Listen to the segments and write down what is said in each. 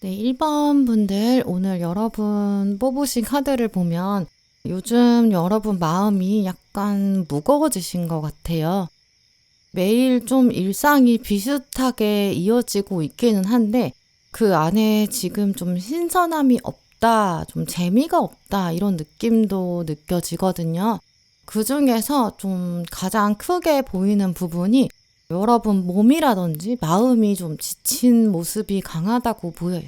네, 1번 분들 오늘 여러분 뽑으신 카드를 보면 요즘 여러분 마음이 약간 무거워지신 것 같아요. 매일 좀 일상이 비슷하게 이어지고 있기는 한데 그 안에 지금 좀 신선함이 없다, 좀 재미가 없다 이런 느낌도 느껴지거든요. 그 중에서 좀 가장 크게 보이는 부분이 여러분 몸이라든지 마음이 좀 지친 모습이 강하다고 보여요.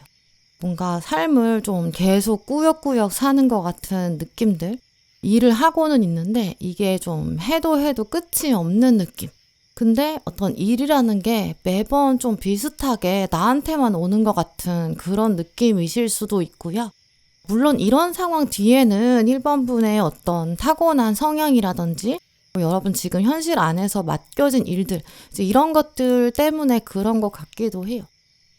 뭔가 삶을 좀 계속 꾸역꾸역 사는 것 같은 느낌들. 일을 하고는 있는데 이게 좀 해도 해도 끝이 없는 느낌. 근데 어떤 일이라는 게 매번 좀 비슷하게 나한테만 오는 것 같은 그런 느낌이실 수도 있고요. 물론 이런 상황 뒤에는 1번 분의 어떤 타고난 성향이라든지 여러분 지금 현실 안에서 맡겨진 일들, 이제 이런 것들 때문에 그런 것 같기도 해요.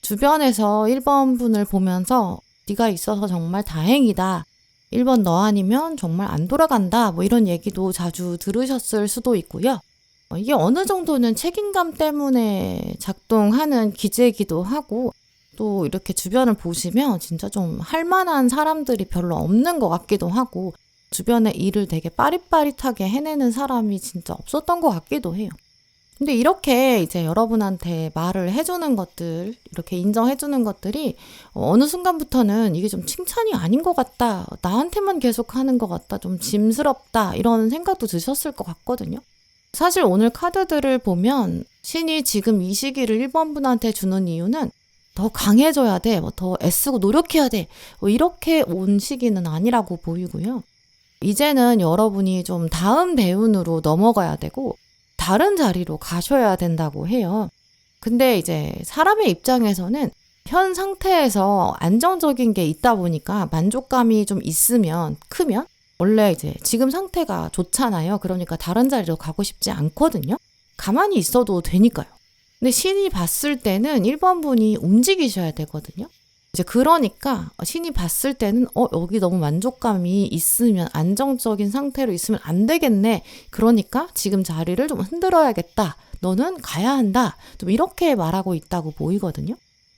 주변에서 1번 분을 보면서 네가 있어서 정말 다행이다. 1번 너 아니면 정말 안 돌아간다. 뭐 이런 얘기도 자주 들으셨을 수도 있고요. 이게 어느 정도는 책임감 때문에 작동하는 기제이기도 하고 또 이렇게 주변을 보시면 진짜 좀 할 만한 사람들이 별로 없는 것 같기도 하고 주변에 일을 되게 빠릿빠릿하게 해내는 사람이 진짜 없었던 것 같기도 해요. 근데 이렇게 이제 여러분한테 말을 해주는 것들, 이렇게 인정해주는 것들이 어느 순간부터는 이게 좀 칭찬이 아닌 것 같다, 나한테만 계속 하는 것 같다, 좀 짐스럽다, 이런 생각도 드셨을 것 같거든요. 사실 오늘 카드들을 보면 신이 지금 이 시기를 1번 분한테 주는 이유는 더 강해져야 돼, 더 애쓰고 노력해야 돼, 이렇게 온 시기는 아니라고 보이고요. 이제는 여러분이 좀 다음 대운으로 넘어가야 되고 다른 자리로 가셔야 된다고 해요. 근데 이제 사람의 입장에서는 현 상태에서 안정적인 게 있다 보니까 만족감이 좀 있으면 크면 원래 이제 지금 상태가 좋잖아요. 그러니까 다른 자리로 가고 싶지 않거든요. 가만히 있어도 되니까요. 근데 신이 봤을 때는 1번 분이 움직이셔야 되거든요. 이제 그러니까 신이 봤을 때는 여기 너무 만족감이 있으면 안정적인 상태로 있으면 안 되겠네. 그러니까 지금 자리를 좀 흔들어야겠다. 너는 가야 한다. 좀 이렇게 말하고 있다고 보이거든요.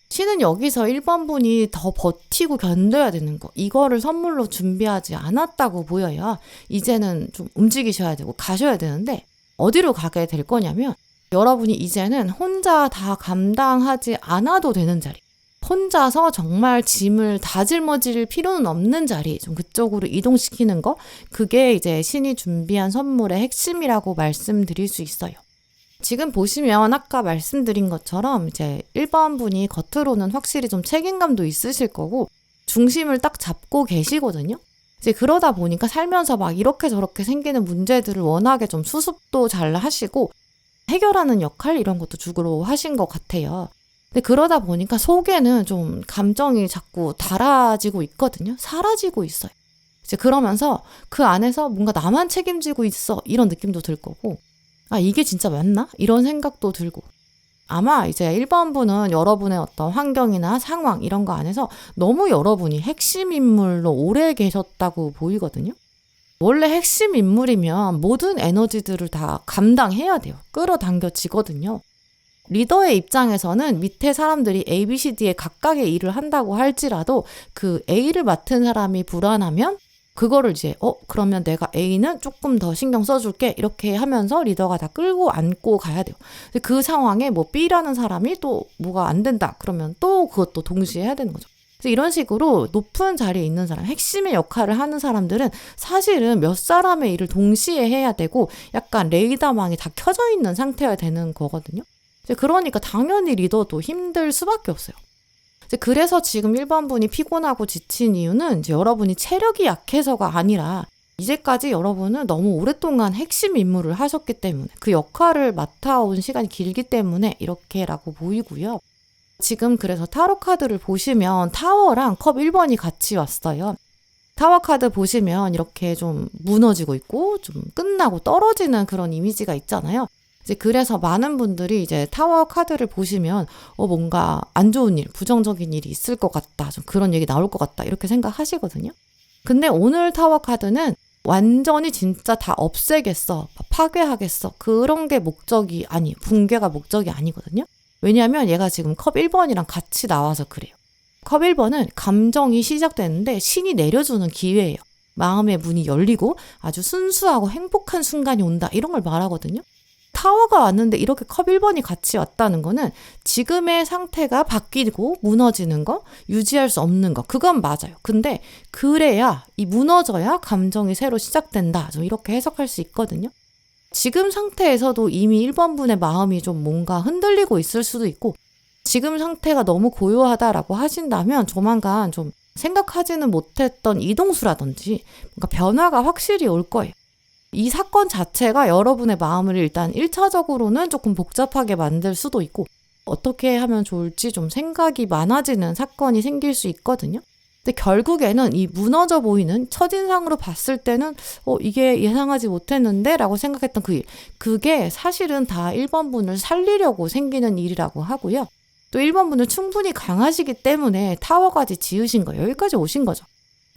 신은 여기서 1번 분이 더 버티고 견뎌야 되는 거, 이거를 선물로 준비하지 않았다고 보여요. 이제는 좀 움직이셔야 되고 가셔야 되는데 어디로 가게 될 거냐면 여러분이 이제는 혼자 다 감당하지 않아도 되는 자리, 혼자서 정말 짐을 다 짊어질 필요는 없는 자리, 좀 그쪽으로 이동시키는 거, 그게 이제 신이 준비한 선물의 핵심이라고 말씀드릴 수 있어요. 지금 보시면 아까 말씀드린 것처럼 이제 1번 분이 겉으로는 확실히 좀 책임감도 있으실 거고 중심을 딱 잡고 계시거든요. 이제 그러다 보니까 살면서 막 이렇게 저렇게 생기는 문제들을 워낙에 좀 수습도 잘 하시고 해결하는 역할 이런 것도 주로 하신 것 같아요. 근데 그러다 보니까 속에는 좀 감정이 자꾸 달아지고 있거든요. 사라지고 있어요. 이제 그러면서 그 안에서 뭔가 나만 책임지고 있어 이런 느낌도 들 거고, 아 이게 진짜 맞나? 이런 생각도 들고, 아마 이제 1번 분은 여러분의 어떤 환경이나 상황 이런 거 안에서 너무 여러분이 핵심 인물로 오래 계셨다고 보이거든요. 원래 핵심 인물이면 모든 에너지들을 다 감당해야 돼요. 끌어당겨지거든요. 리더의 입장에서는 밑에 사람들이 A, B, C, D에 각각의 일을 한다고 할지라도 그 A를 맡은 사람이 불안하면 그거를 이제 그러면 내가 A는 조금 더 신경 써줄게 이렇게 하면서 리더가 다 끌고 안고 가야 돼요. 그 상황에 뭐 B라는 사람이 또 뭐가 안 된다 그러면 또 그것도 동시에 해야 되는 거죠. 그래서 이런 식으로 높은 자리에 있는 사람, 핵심의 역할을 하는 사람들은 사실은 몇 사람의 일을 동시에 해야 되고 약간 레이더망이 다 켜져 있는 상태가 되는 거거든요. 그러니까 당연히 리더도 힘들 수밖에 없어요. 그래서 지금 1번 분이 피곤하고 지친 이유는 이제 여러분이 체력이 약해서가 아니라 이제까지 여러분은 너무 오랫동안 핵심 임무를 하셨기 때문에 그 역할을 맡아온 시간이 길기 때문에 이렇게라고 보이고요. 지금 그래서 타로 카드를 보시면 타워랑 컵 1번이 같이 왔어요. 타워 카드 보시면 이렇게 좀 무너지고 있고 좀 끝나고 떨어지는 그런 이미지가 있잖아요. 이제 그래서 많은 분들이 이제 타워 카드를 보시면 뭔가 안 좋은 일, 부정적인 일이 있을 것 같다, 좀 그런 얘기 나올 것 같다 이렇게 생각하시거든요. 근데 오늘 타워 카드는 완전히 진짜 다 없애겠어, 파괴하겠어, 그런 게 목적이 붕괴가 목적이 아니거든요. 왜냐하면 얘가 지금 컵 1번이랑 같이 나와서 그래요. 컵 1번은 감정이 시작되는데 신이 내려주는 기회예요. 마음의 문이 열리고 아주 순수하고 행복한 순간이 온다. 이런 걸 말하거든요. 타워가 왔는데 이렇게 컵 1번이 같이 왔다는 거는 지금의 상태가 바뀌고 무너지는 거, 유지할 수 없는 거, 그건 맞아요. 근데 그래야, 이 무너져야 감정이 새로 시작된다. 좀 이렇게 해석할 수 있거든요. 지금 상태에서도 이미 1번 분의 마음이 좀 뭔가 흔들리고 있을 수도 있고, 지금 상태가 너무 고요하다라고 하신다면 조만간 좀 생각하지는 못했던 이동수라든지 뭔가 변화가 확실히 올 거예요. 이 사건 자체가 여러분의 마음을 일단 1차적으로는 조금 복잡하게 만들 수도 있고, 어떻게 하면 좋을지 좀 생각이 많아지는 사건이 생길 수 있거든요. 근데 결국에는 이 무너져 보이는 첫인상으로 봤을 때는 이게 예상하지 못했는데 라고 생각했던 그 일, 그게 사실은 다 1번 분을 살리려고 생기는 일이라고 하고요. 또 1번 분은 충분히 강하시기 때문에 타워까지 지으신 거예요. 여기까지 오신 거죠.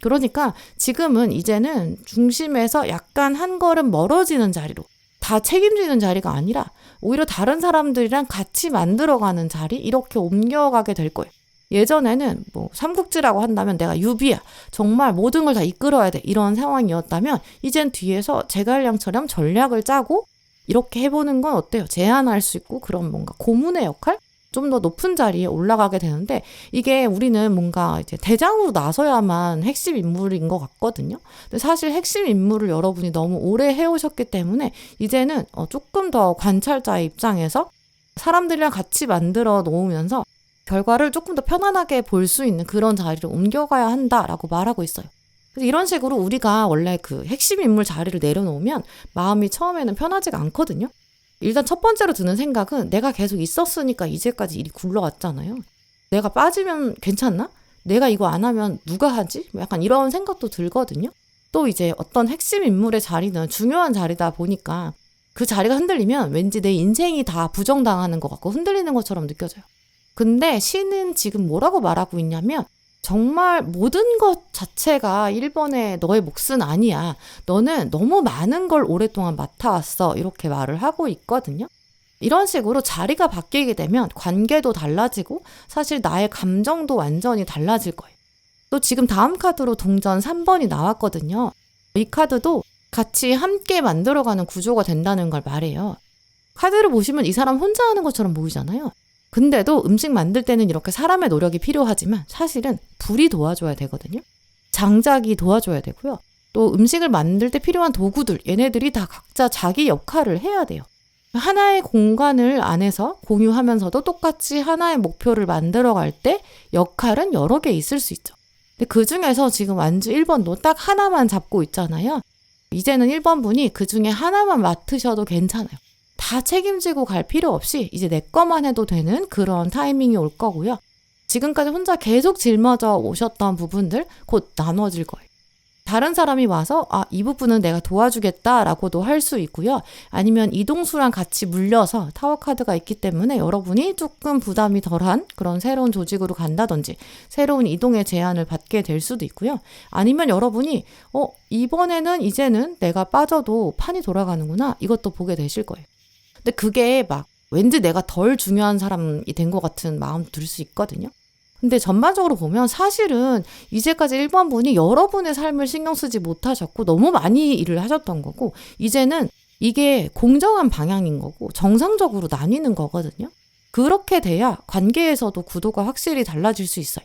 그러니까 지금은 이제는 중심에서 약간 한 걸음 멀어지는 자리로, 다 책임지는 자리가 아니라 오히려 다른 사람들이랑 같이 만들어가는 자리, 이렇게 옮겨가게 될 거예요. 예전에는 뭐 삼국지라고 한다면 내가 유비야, 정말 모든 걸 다 이끌어야 돼, 이런 상황이었다면 이젠 뒤에서 제갈량처럼 전략을 짜고 이렇게 해보는 건 어때요? 제안할 수 있고 그런 뭔가 고문의 역할? 좀 더 높은 자리에 올라가게 되는데, 이게 우리는 뭔가 이제 대장으로 나서야만 핵심 인물인 것 같거든요. 근데 사실 핵심 인물을 여러분이 너무 오래 해오셨기 때문에 이제는 조금 더 관찰자의 입장에서 사람들이랑 같이 만들어 놓으면서 결과를 조금 더 편안하게 볼 수 있는 그런 자리로 옮겨가야 한다라고 말하고 있어요. 그래서 이런 식으로 우리가 원래 그 핵심 인물 자리를 내려놓으면 마음이 처음에는 편하지가 않거든요. 일단 첫 번째로 드는 생각은 내가 계속 있었으니까 이제까지 일이 굴러왔잖아요. 내가 빠지면 괜찮나? 내가 이거 안 하면 누가 하지? 약간 이런 생각도 들거든요. 또 이제 어떤 핵심 인물의 자리는 중요한 자리다 보니까 그 자리가 흔들리면 왠지 내 인생이 다 부정당하는 것 같고 흔들리는 것처럼 느껴져요. 근데 신은 지금 뭐라고 말하고 있냐면, 정말 모든 것 자체가 1번의 너의 몫은 아니야. 너는 너무 많은 걸 오랫동안 맡아왔어. 이렇게 말을 하고 있거든요. 이런 식으로 자리가 바뀌게 되면 관계도 달라지고 사실 나의 감정도 완전히 달라질 거예요. 또 지금 다음 카드로 동전 3번이 나왔거든요. 이 카드도 같이 함께 만들어가는 구조가 된다는 걸 말해요. 카드를 보시면 이 사람 혼자 하는 것처럼 보이잖아요. 근데도 음식 만들 때는 이렇게 사람의 노력이 필요하지만 사실은 불이 도와줘야 되거든요. 장작이 도와줘야 되고요. 또 음식을 만들 때 필요한 도구들, 얘네들이 다 각자 자기 역할을 해야 돼요. 하나의 공간을 안에서 공유하면서도 똑같이 하나의 목표를 만들어갈 때 역할은 여러 개 있을 수 있죠. 근데 그 중에서 지금 완주 1번도 딱 하나만 잡고 있잖아요. 이제는 1번 분이 그 중에 하나만 맡으셔도 괜찮아요. 다 책임지고 갈 필요 없이 이제 내 거만 해도 되는 그런 타이밍이 올 거고요. 지금까지 혼자 계속 짊어져 오셨던 부분들 곧 나눠질 거예요. 다른 사람이 와서 이 부분은 내가 도와주겠다라고도 할 수 있고요. 아니면 이동수랑 같이 물려서 타워 카드가 있기 때문에 여러분이 조금 부담이 덜한 그런 새로운 조직으로 간다든지 새로운 이동의 제안을 받게 될 수도 있고요. 아니면 여러분이 이번에는 이제는 내가 빠져도 판이 돌아가는구나, 이것도 보게 되실 거예요. 근데 그게 막 왠지 내가 덜 중요한 사람이 된 것 같은 마음 들 수 있거든요. 근데 전반적으로 보면 사실은 이제까지 1번 분이 여러분의 삶을 신경 쓰지 못하셨고 너무 많이 일을 하셨던 거고, 이제는 이게 공정한 방향인 거고 정상적으로 나뉘는 거거든요. 그렇게 돼야 관계에서도 구도가 확실히 달라질 수 있어요.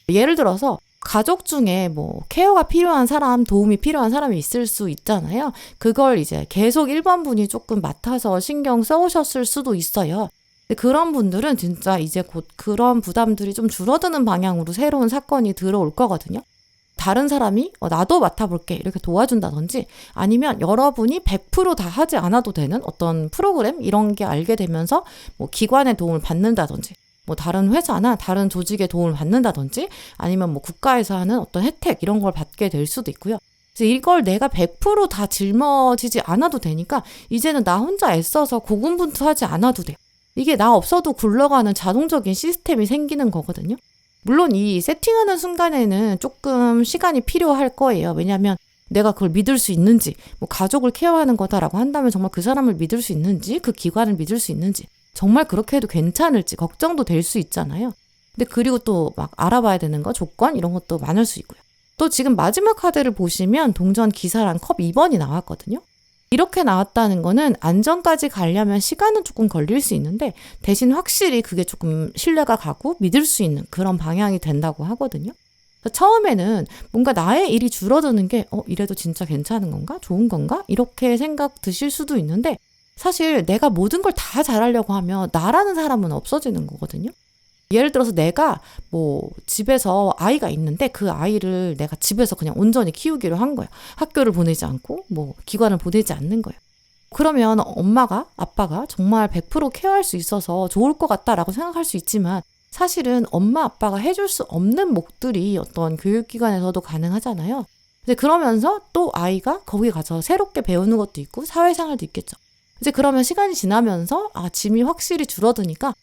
예를 들어서 가족 중에 뭐 케어가 필요한 사람, 도움이 필요한 사람이 있을 수 있잖아요. 그걸 이제 계속 1번 분이 조금 맡아서 신경 써오셨을 수도 있어요. 근데 그런 분들은 진짜 이제 곧 그런 부담들이 좀 줄어드는 방향으로 새로운 사건이 들어올 거거든요. 다른 사람이 나도 맡아볼게 이렇게 도와준다든지, 아니면 여러분이 100% 다 하지 않아도 되는 어떤 프로그램 이런 게 알게 되면서 뭐 기관의 도움을 받는다든지, 뭐 다른 회사나 다른 조직의 도움을 받는다든지, 아니면 뭐 국가에서 하는 어떤 혜택 이런 걸 받게 될 수도 있고요. 그래서 이걸 내가 100% 다 짊어지지 않아도 되니까 이제는 나 혼자 애써서 고군분투하지 않아도 돼요. 이게 나 없어도 굴러가는 자동적인 시스템이 생기는 거거든요. 물론 이 세팅하는 순간에는 조금 시간이 필요할 거예요. 왜냐하면 내가 그걸 믿을 수 있는지, 뭐 가족을 케어하는 거다라고 한다면 정말 그 사람을 믿을 수 있는지, 그 기관을 믿을 수 있는지, 정말 그렇게 해도 괜찮을지 걱정도 될 수 있잖아요. 근데 그리고 또 막 알아봐야 되는 거, 조건 이런 것도 많을 수 있고요. 또 지금 마지막 카드를 보시면 동전 기사랑 컵 2번이 나왔거든요. 이렇게 나왔다는 거는 안전까지 가려면 시간은 조금 걸릴 수 있는데 대신 확실히 그게 조금 신뢰가 가고 믿을 수 있는 그런 방향이 된다고 하거든요. 처음에는 뭔가 나의 일이 줄어드는 게 이래도 진짜 괜찮은 건가? 좋은 건가? 이렇게 생각 드실 수도 있는데 사실 내가 모든 걸 다 잘하려고 하면 나라는 사람은 없어지는 거거든요. 예를 들어서 내가 뭐 집에서 아이가 있는데 그 아이를 내가 집에서 그냥 온전히 키우기로 한 거야. 학교를 보내지 않고 뭐 기관을 보내지 않는 거예요. 그러면 엄마가 아빠가 정말 100% 케어할 수 있어서 좋을 것 같다라고 생각할 수 있지만 사실은 엄마 아빠가 해줄 수 없는 몫들이 어떤 교육기관에서도 가능하잖아요. 근데 그러면서 또 아이가 거기 가서 새롭게 배우는 것도 있고 사회생활도 있겠죠. 이제 그러면 시간이 지나면서 짐이 확실히 줄어드니까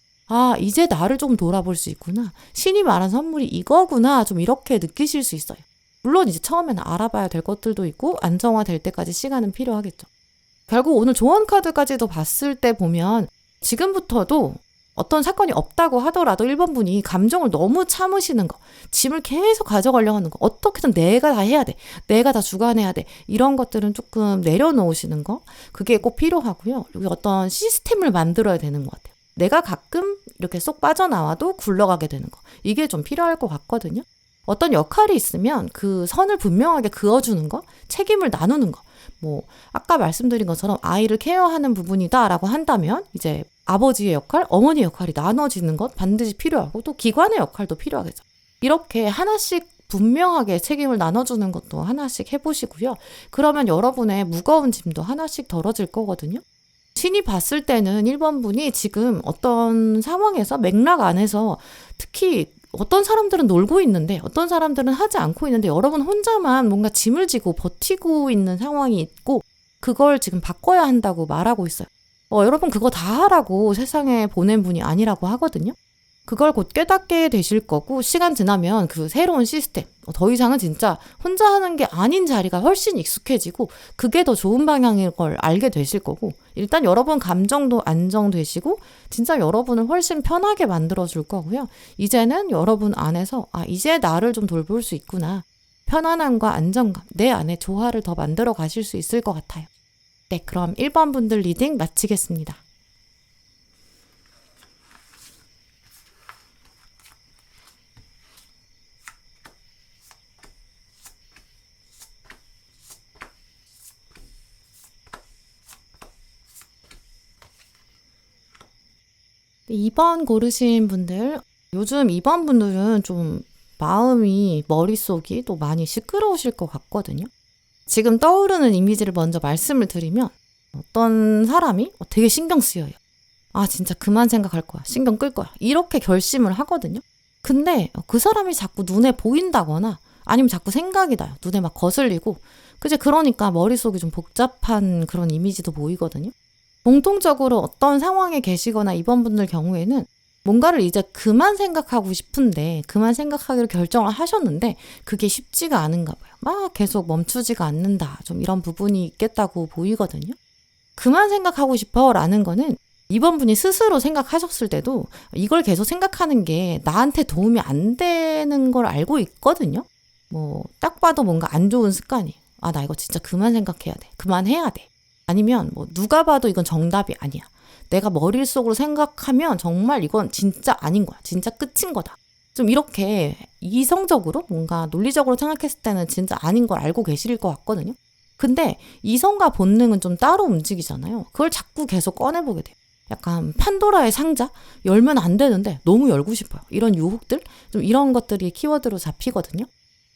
이제 나를 좀 돌아볼 수 있구나. 신이 말한 선물이 이거구나. 좀 이렇게 느끼실 수 있어요. 물론 이제 처음에는 알아봐야 될 것들도 있고 안정화될 때까지 시간은 필요하겠죠. 결국 오늘 조언 카드까지도 봤을 때 보면 지금부터도 어떤 사건이 없다고 하더라도 1번 분이 감정을 너무 참으시는 거, 짐을 계속 가져가려고 하는 거, 어떻게든 내가 다 해야 돼. 내가 다 주관해야 돼. 이런 것들은 조금 내려놓으시는 거, 그게 꼭 필요하고요. 그리고 어떤 시스템을 만들어야 되는 것 같아요. 내가 가끔 이렇게 쏙 빠져나와도 굴러가게 되는 거. 이게 좀 필요할 것 같거든요. 어떤 역할이 있으면 그 선을 분명하게 그어주는 거, 책임을 나누는 거. 뭐 아까 말씀드린 것처럼 아이를 케어하는 부분이다라고 한다면 이제 아버지의 역할, 어머니의 역할이 나눠지는 것 반드시 필요하고 또 기관의 역할도 필요하겠죠. 이렇게 하나씩 분명하게 책임을 나눠주는 것도 하나씩 해보시고요. 그러면 여러분의 무거운 짐도 하나씩 덜어질 거거든요. 신이 봤을 때는 1번 분이 지금 어떤 상황에서 맥락 안에서 특히 어떤 사람들은 놀고 있는데 어떤 사람들은 하지 않고 있는데 여러분 혼자만 뭔가 짐을 지고 버티고 있는 상황이 있고 그걸 지금 바꿔야 한다고 말하고 있어요. 여러분 그거 다 하라고 세상에 보낸 분이 아니라고 하거든요. 그걸 곧 깨닫게 되실 거고 시간 지나면 그 새로운 시스템 더 이상은 진짜 혼자 하는 게 아닌 자리가 훨씬 익숙해지고 그게 더 좋은 방향인 걸 알게 되실 거고 일단 여러분 감정도 안정되시고 진짜 여러분을 훨씬 편하게 만들어줄 거고요. 이제는 여러분 안에서 이제 나를 좀 돌볼 수 있구나. 편안함과 안정감, 내 안에 조화를 더 만들어 가실 수 있을 것 같아요. 네, 그럼 1번 분들 리딩 마치겠습니다. 네, 2번 고르신 분들, 요즘 2번 분들은 좀 마음이, 머릿속이 또 많이 시끄러우실 것 같거든요. 지금 떠오르는 이미지를 먼저 말씀을 드리면 어떤 사람이 되게 신경 쓰여요. 진짜 그만 생각할 거야. 신경 끌 거야. 이렇게 결심을 하거든요. 근데 그 사람이 자꾸 눈에 보인다거나 아니면 자꾸 생각이 나요. 눈에 막 거슬리고. 그러니까 머릿속이 좀 복잡한 그런 이미지도 보이거든요. 공통적으로 어떤 상황에 계시거나 이번 분들 경우에는 뭔가를 이제 그만 생각하고 싶은데 그만 생각하기로 결정을 하셨는데 그게 쉽지가 않은가 봐요. 막 계속 멈추지가 않는다. 좀 이런 부분이 있겠다고 보이거든요. 그만 생각하고 싶어 라는 거는 이번 분이 스스로 생각하셨을 때도 이걸 계속 생각하는 게 나한테 도움이 안 되는 걸 알고 있거든요. 딱 봐도 뭔가 안 좋은 습관이에요. 나 이거 진짜 그만 생각해야 돼. 그만해야 돼. 아니면 누가 봐도 이건 정답이 아니야. 내가 머릿속으로 생각하면 정말 이건 진짜 아닌 거야. 진짜 끝인 거다. 좀 이렇게 이성적으로 뭔가 논리적으로 생각했을 때는 진짜 아닌 걸 알고 계실 것 같거든요. 근데 이성과 본능은 좀 따로 움직이잖아요. 그걸 자꾸 계속 꺼내보게 돼요. 약간 판도라의 상자? 열면 안 되는데 너무 열고 싶어요. 이런 유혹들? 좀 이런 것들이 키워드로 잡히거든요.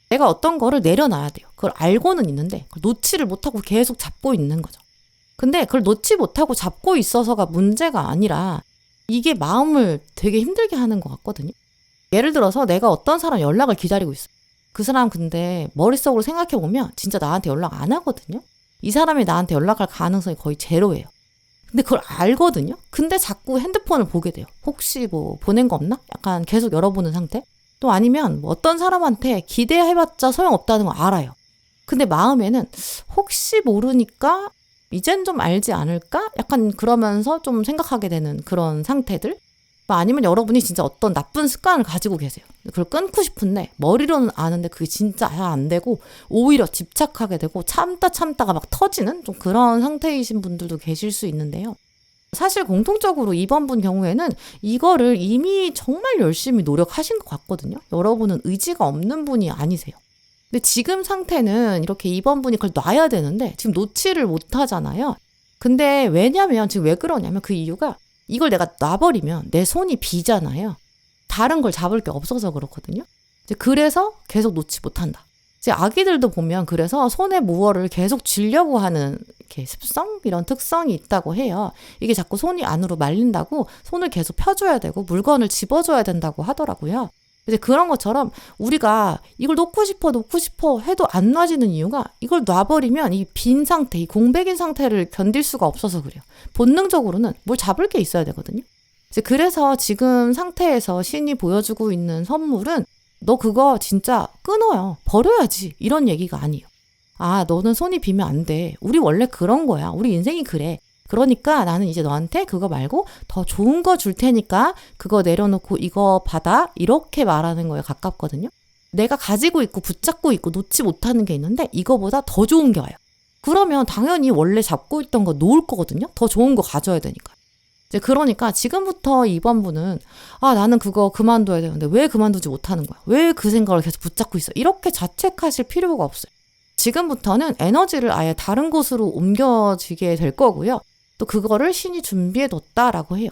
내가 어떤 거를 내려놔야 돼요. 그걸 알고는 있는데 그걸 놓지를 못하고 계속 잡고 있는 거죠. 근데 그걸 놓지 못하고 잡고 있어서가 문제가 아니라 이게 마음을 되게 힘들게 하는 것 같거든요. 예를 들어서 내가 어떤 사람 연락을 기다리고 있어요. 그 사람 근데 머릿속으로 생각해보면 진짜 나한테 연락 안 하거든요. 이 사람이 나한테 연락할 가능성이 거의 제로예요. 근데 그걸 알거든요. 근데 자꾸 핸드폰을 보게 돼요. 혹시 보낸 거 없나? 약간 계속 열어보는 상태? 또 아니면 어떤 사람한테 기대해봤자 소용없다는 거 알아요. 근데 마음에는 혹시 모르니까 이젠 좀 알지 않을까? 약간 그러면서 좀 생각하게 되는 그런 상태들? 뭐 아니면 여러분이 진짜 어떤 나쁜 습관을 가지고 계세요. 그걸 끊고 싶은데 머리로는 아는데 그게 진짜 잘 안 되고 오히려 집착하게 되고 참다가 막 터지는 좀 그런 상태이신 분들도 계실 수 있는데요. 사실 공통적으로 이번 분 경우에는 이거를 이미 정말 열심히 노력하신 것 같거든요. 여러분은 의지가 없는 분이 아니세요. 근데 지금 상태는 이렇게 이번 분이 그걸 놔야 되는데 지금 놓지를 못하잖아요. 근데 왜냐면 지금 왜 그러냐면 그 이유가 이걸 내가 놔버리면 내 손이 비잖아요. 다른 걸 잡을 게 없어서 그렇거든요. 그래서 계속 놓지 못한다. 이제 아기들도 보면 그래서 손에 무엇을 계속 쥐려고 하는 이렇게 습성? 이런 특성이 있다고 해요. 이게 자꾸 손이 안으로 말린다고 손을 계속 펴줘야 되고 물건을 집어줘야 된다고 하더라고요. 이제 그런 것처럼 우리가 이걸 놓고 싶어 해도 안 놔지는 이유가 이걸 놔버리면 이 빈 상태, 이 공백인 상태를 견딜 수가 없어서 그래요. 본능적으로는 뭘 잡을 게 있어야 되거든요. 이제 그래서 지금 상태에서 신이 보여주고 있는 선물은 너 그거 진짜 끊어요. 버려야지. 이런 얘기가 아니에요. 아, 너는 손이 비면 안 돼. 우리 원래 그런 거야. 우리 인생이 그래. 그러니까 나는 이제 너한테 그거 말고 더 좋은 거 줄 테니까 그거 내려놓고 이거 받아. 이렇게 말하는 거에 가깝거든요. 내가 가지고 있고 붙잡고 있고 놓지 못하는 게 있는데 이거보다 더 좋은 게 와요. 그러면 당연히 원래 잡고 있던 거 놓을 거거든요. 더 좋은 거 가져야 되니까. 이제 그러니까 지금부터 이번 분은 아, 나는 그거 그만둬야 되는데 왜 그만두지 못하는 거야? 왜 그 생각을 계속 붙잡고 있어? 이렇게 자책하실 필요가 없어요. 지금부터는 에너지를 아예 다른 곳으로 옮겨지게 될 거고요. 또 그거를 신이 준비해 뒀다라고 해요.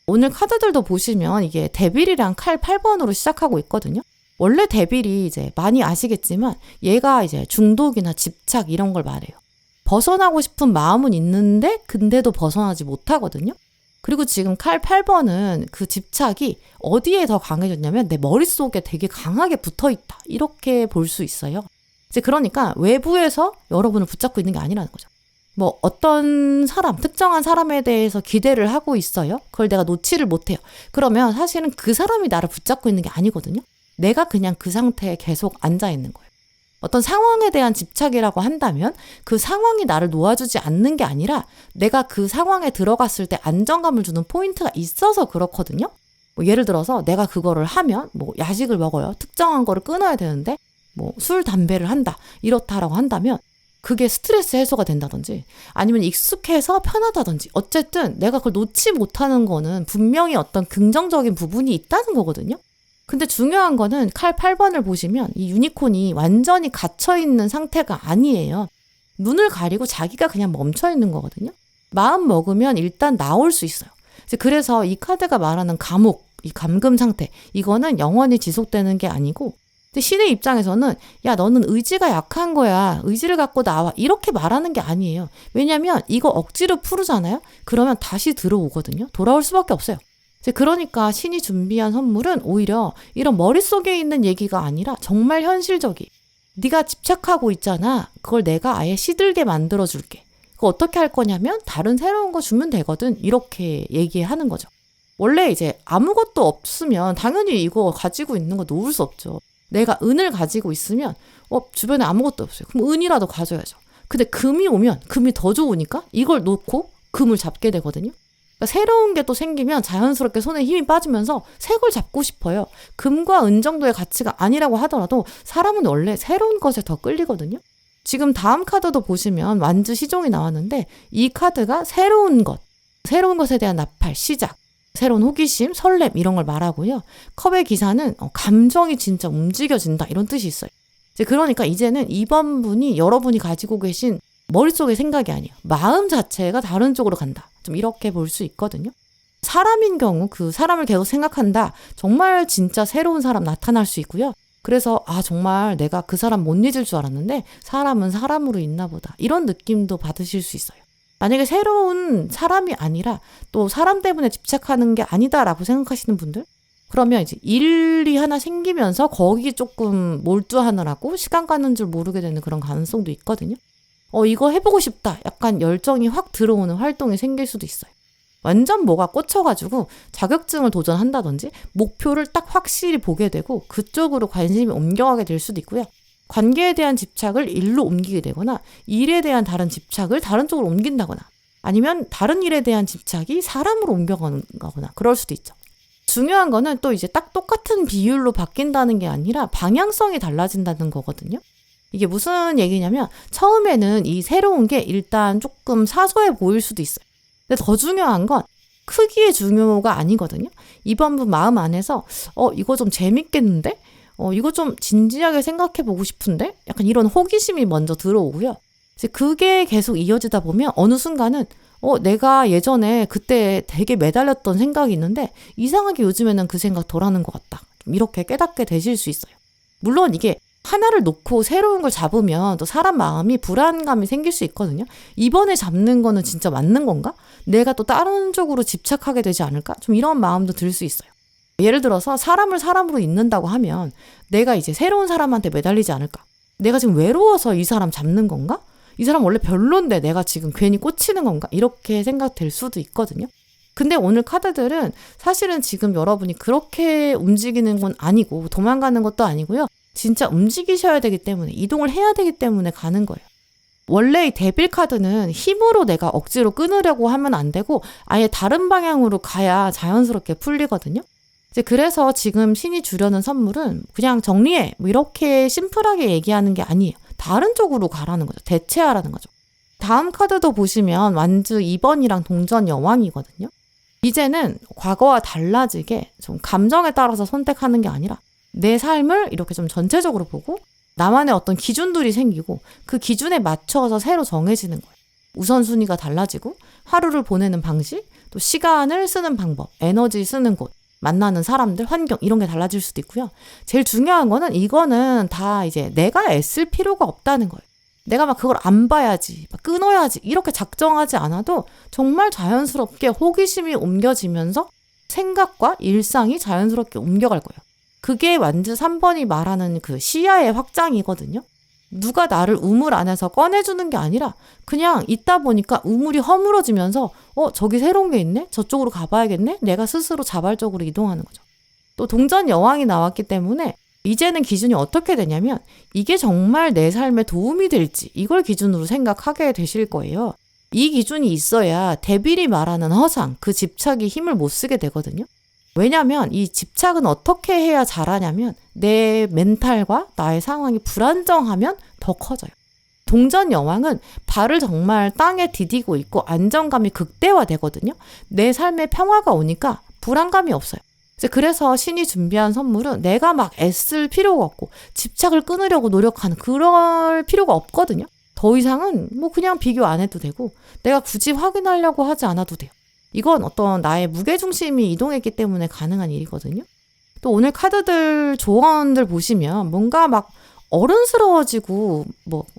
오늘 카드들도 보시면 이게 데빌이랑 칼 8번으로 시작하고 있거든요. 원래 데빌이 이제 많이 아시겠지만 얘가 이제 중독이나 집착 이런 걸 말해요. 벗어나고 싶은 마음은 있는데 근데도 벗어나지 못하거든요. 그리고 지금 칼 8번은 그 집착이 어디에 더 강해졌냐면 내 머릿속에 되게 강하게 붙어있다. 이렇게 볼 수 있어요. 이제 그러니까 외부에서 여러분을 붙잡고 있는 게 아니라는 거죠. 뭐 어떤 사람, 특정한 사람에 대해서 기대를 하고 있어요. 그걸 내가 놓지를 못해요. 그러면 사실은 그 사람이 나를 붙잡고 있는 게 아니거든요. 내가 그냥 그 상태에 계속 앉아 있는 거예요. 어떤 상황에 대한 집착이라고 한다면 그 상황이 나를 놓아주지 않는 게 아니라 내가 그 상황에 들어갔을 때 안정감을 주는 포인트가 있어서 그렇거든요. 뭐 예를 들어서 내가 그거를 하면 뭐 야식을 먹어요. 특정한 거를 끊어야 되는데 뭐 술, 담배를 한다. 이렇다라고 한다면 그게 스트레스 해소가 된다든지 아니면 익숙해서 편하다든지 어쨌든 내가 그걸 놓지 못하는 거는 분명히 어떤 긍정적인 부분이 있다는 거거든요. 근데 중요한 거는 칼 8번을 보시면 이 유니콘이 완전히 갇혀있는 상태가 아니에요. 눈을 가리고 자기가 그냥 멈춰있는 거거든요. 마음 먹으면 일단 나올 수 있어요. 그래서 이 카드가 말하는 감옥, 이 감금 상태, 이거는 영원히 지속되는 게 아니고 근데 신의 입장에서는 야 너는 의지가 약한 거야. 의지를 갖고 나와. 이렇게 말하는 게 아니에요. 왜냐면 이거 억지로 풀으잖아요. 그러면 다시 들어오거든요. 돌아올 수밖에 없어요. 그러니까 신이 준비한 선물은 오히려 이런 머릿속에 있는 얘기가 아니라 정말 현실적이. 네가 집착하고 있잖아. 그걸 내가 아예 시들게 만들어줄게. 그거 어떻게 할 거냐면 다른 새로운 거 주면 되거든. 이렇게 얘기하는 거죠. 원래 이제 아무것도 없으면 당연히 이거 가지고 있는 거 놓을 수 없죠. 내가 은을 가지고 있으면 주변에 아무것도 없어요. 그럼 은이라도 가져야죠. 근데 금이 오면 금이 더 좋으니까 이걸 놓고 금을 잡게 되거든요. 그러니까 새로운 게 또 생기면 자연스럽게 손에 힘이 빠지면서 새 걸 잡고 싶어요. 금과 은 정도의 가치가 아니라고 하더라도 사람은 원래 새로운 것에 더 끌리거든요. 지금 다음 카드도 보시면 완주 시종이 나왔는데 이 카드가 새로운 것에 대한 나팔, 시작, 새로운 호기심, 설렘 이런 걸 말하고요. 컵의 기사는 감정이 진짜 움직여진다 이런 뜻이 있어요. 그러니까 이제는 이번 분이 여러분이 가지고 계신 머릿속의 생각이 아니에요. 마음 자체가 다른 쪽으로 간다. 좀 이렇게 볼 수 있거든요. 사람인 경우 그 사람을 계속 생각한다. 정말 진짜 새로운 사람 나타날 수 있고요. 그래서 정말 내가 그 사람 못 잊을 줄 알았는데 사람은 사람으로 있나 보다. 이런 느낌도 받으실 수 있어요. 만약에 새로운 사람이 아니라 또 사람 때문에 집착하는 게 아니다라고 생각하시는 분들 그러면 이제 일이 하나 생기면서 거기 조금 몰두하느라고 시간 가는 줄 모르게 되는 그런 가능성도 있거든요. 이거 해보고 싶다. 약간 열정이 확 들어오는 활동이 생길 수도 있어요. 완전 뭐가 꽂혀가지고 자격증을 도전한다든지 목표를 딱 확실히 보게 되고 그쪽으로 관심이 옮겨가게 될 수도 있고요. 관계에 대한 집착을 일로 옮기게 되거나 일에 대한 다른 집착을 다른 쪽으로 옮긴다거나 아니면 다른 일에 대한 집착이 사람으로 옮겨가거나 그럴 수도 있죠. 중요한 거는 또 이제 딱 똑같은 비율로 바뀐다는 게 아니라 방향성이 달라진다는 거거든요. 이게 무슨 얘기냐면 처음에는 이 새로운 게 일단 조금 사소해 보일 수도 있어요. 근데 더 중요한 건 크기의 중요가 아니거든요. 이번 분 마음 안에서 이거 좀 재밌겠는데? 이거 좀 진지하게 생각해 보고 싶은데? 약간 이런 호기심이 먼저 들어오고요. 이제 그게 계속 이어지다 보면 어느 순간은 내가 예전에 그때 되게 매달렸던 생각이 있는데 이상하게 요즘에는 그 생각 덜 하는 것 같다. 이렇게 깨닫게 되실 수 있어요. 물론 이게 하나를 놓고 새로운 걸 잡으면 또 사람 마음이 불안감이 생길 수 있거든요. 이번에 잡는 거는 진짜 맞는 건가? 내가 또 다른 쪽으로 집착하게 되지 않을까? 좀 이런 마음도 들 수 있어요. 예를 들어서 사람을 사람으로 잊는다고 하면 내가 이제 새로운 사람한테 매달리지 않을까? 내가 지금 외로워서 이 사람 잡는 건가? 이 사람 원래 별론데 내가 지금 괜히 꽂히는 건가? 이렇게 생각될 수도 있거든요. 근데 오늘 카드들은 사실은 지금 여러분이 그렇게 움직이는 건 아니고 도망가는 것도 아니고요. 진짜 움직이셔야 되기 때문에 이동을 해야 되기 때문에 가는 거예요. 원래 이 데빌 카드는 힘으로 내가 억지로 끊으려고 하면 안 되고 아예 다른 방향으로 가야 자연스럽게 풀리거든요. 이제 그래서 지금 신이 주려는 선물은 그냥 정리해 이렇게 심플하게 얘기하는 게 아니에요. 다른 쪽으로 가라는 거죠. 대체하라는 거죠. 다음 카드도 보시면 완주 2번이랑 동전 여왕이거든요. 이제는 과거와 달라지게 좀 감정에 따라서 선택하는 게 아니라 내 삶을 이렇게 좀 전체적으로 보고 나만의 어떤 기준들이 생기고 그 기준에 맞춰서 새로 정해지는 거예요. 우선순위가 달라지고 하루를 보내는 방식, 또 시간을 쓰는 방법, 에너지 쓰는 곳, 만나는 사람들, 환경 이런 게 달라질 수도 있고요. 제일 중요한 거는 이거는 다 이제 내가 애쓸 필요가 없다는 거예요. 내가 막 그걸 안 봐야지, 막 끊어야지 이렇게 작정하지 않아도 정말 자연스럽게 호기심이 옮겨지면서 생각과 일상이 자연스럽게 옮겨갈 거예요. 그게 완주 3번이 말하는 그 시야의 확장이거든요. 누가 나를 우물 안에서 꺼내주는 게 아니라 그냥 있다 보니까 우물이 허물어지면서 저기 새로운 게 있네? 저쪽으로 가봐야겠네? 내가 스스로 자발적으로 이동하는 거죠. 또 동전 여왕이 나왔기 때문에 이제는 기준이 어떻게 되냐면 이게 정말 내 삶에 도움이 될지 이걸 기준으로 생각하게 되실 거예요. 이 기준이 있어야 데빌이 말하는 허상, 그 집착이 힘을 못 쓰게 되거든요. 왜냐하면 이 집착은 어떻게 해야 잘하냐면 내 멘탈과 나의 상황이 불안정하면 더 커져요. 동전 여왕은 발을 정말 땅에 디디고 있고 안정감이 극대화되거든요. 내 삶에 평화가 오니까 불안감이 없어요. 그래서 신이 준비한 선물은 내가 막 애쓸 필요가 없고 집착을 끊으려고 노력하는 그럴 필요가 없거든요. 더 이상은 그냥 비교 안 해도 되고 내가 굳이 확인하려고 하지 않아도 돼요. 이건 어떤 나의 무게중심이 이동했기 때문에 가능한 일이거든요. 또 오늘 카드들 조언들 보시면 뭔가 막 어른스러워지고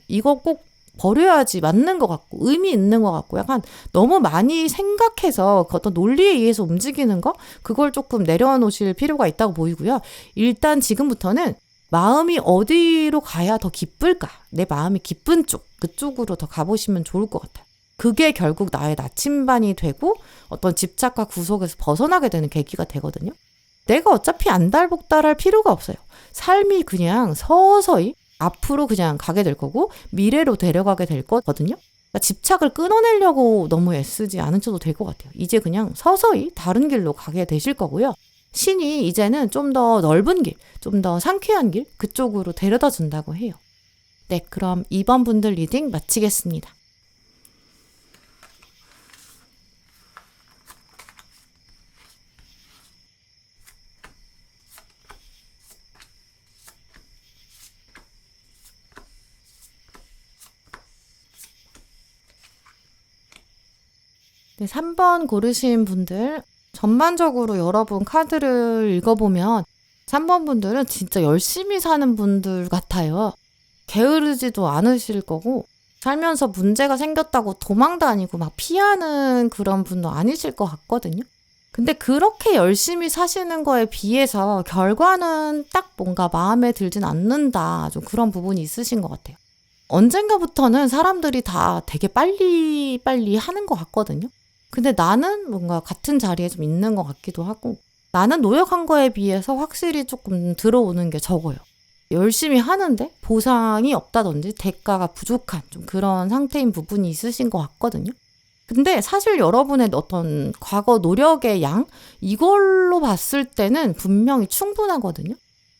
이거 꼭 버려야지 맞는 것 같고 의미 있는 것 같고 약간 너무 많이 생각해서 어떤 논리에 의해서 움직이는 거 그걸 조금 내려놓으실 필요가 있다고 보이고요. 일단 지금부터는 마음이 어디로 가야 더 기쁠까? 내 마음이 기쁜 쪽, 그쪽으로 더 가보시면 좋을 것 같아요. 그게 결국 나의 나침반이 되고 어떤 집착과 구속에서 벗어나게 되는 계기가 되거든요. 내가 어차피 안달복달할 필요가 없어요. 삶이 그냥 서서히 앞으로 그냥 가게 될 거고 미래로 데려가게 될 거거든요. 그러니까 집착을 끊어내려고 너무 애쓰지 않으셔도 될 것 같아요. 이제 그냥 서서히 다른 길로 가게 되실 거고요. 신이 이제는 좀 더 넓은 길, 좀 더 상쾌한 길 그쪽으로 데려다 준다고 해요. 네, 그럼 2번 분들 리딩 마치겠습니다. 네, 3번 고르신 분들 전반적으로 여러분 카드를 읽어보면 3번 분들은 진짜 열심히 사는 분들 같아요. 게으르지도 않으실 거고 살면서 문제가 생겼다고 도망 다니고 막 피하는 그런 분도 아니실 것 같거든요. 근데 그렇게 열심히 사시는 거에 비해서 결과는 딱 뭔가 마음에 들진 않는다. 좀 그런 부분이 있으신 것 같아요. 언젠가부터는 사람들이 다 되게 빨리 하는 것 같거든요. 근데 나는 뭔가 같은 자리에 좀 있는 것 같기도 하고 나는 노력한 거에 비해서 확실히 조금 들어오는 게 적어요. 열심히 하는데 보상이 없다든지 대가가 부족한 좀 그런 상태인 부분이 있으신 것 같거든요. 근데 사실 여러분의 어떤 과거 노력의 양, 이걸로 봤을 때는 분명히 충분하거든요.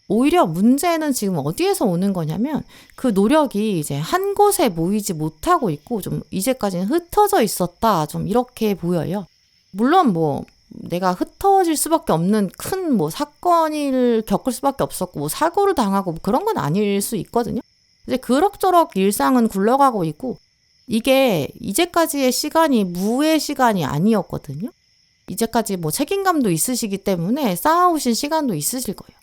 오히려 문제는 지금 어디에서 오는 거냐면 그 노력이 이제 한 곳에 모이지 못하고 있고 좀 이제까지는 흩어져 있었다. 좀 이렇게 보여요. 물론 뭐 내가 흩어질 수밖에 없는 큰 뭐 사건을 겪을 수밖에 없었고 뭐 사고를 당하고 뭐 그런 건 아닐 수 있거든요. 이제 그럭저럭 일상은 굴러가고 있고 이게 이제까지의 시간이 무의 시간이 아니었거든요. 이제까지 뭐 책임감도 있으시기 때문에 쌓아오신 시간도 있으실 거예요.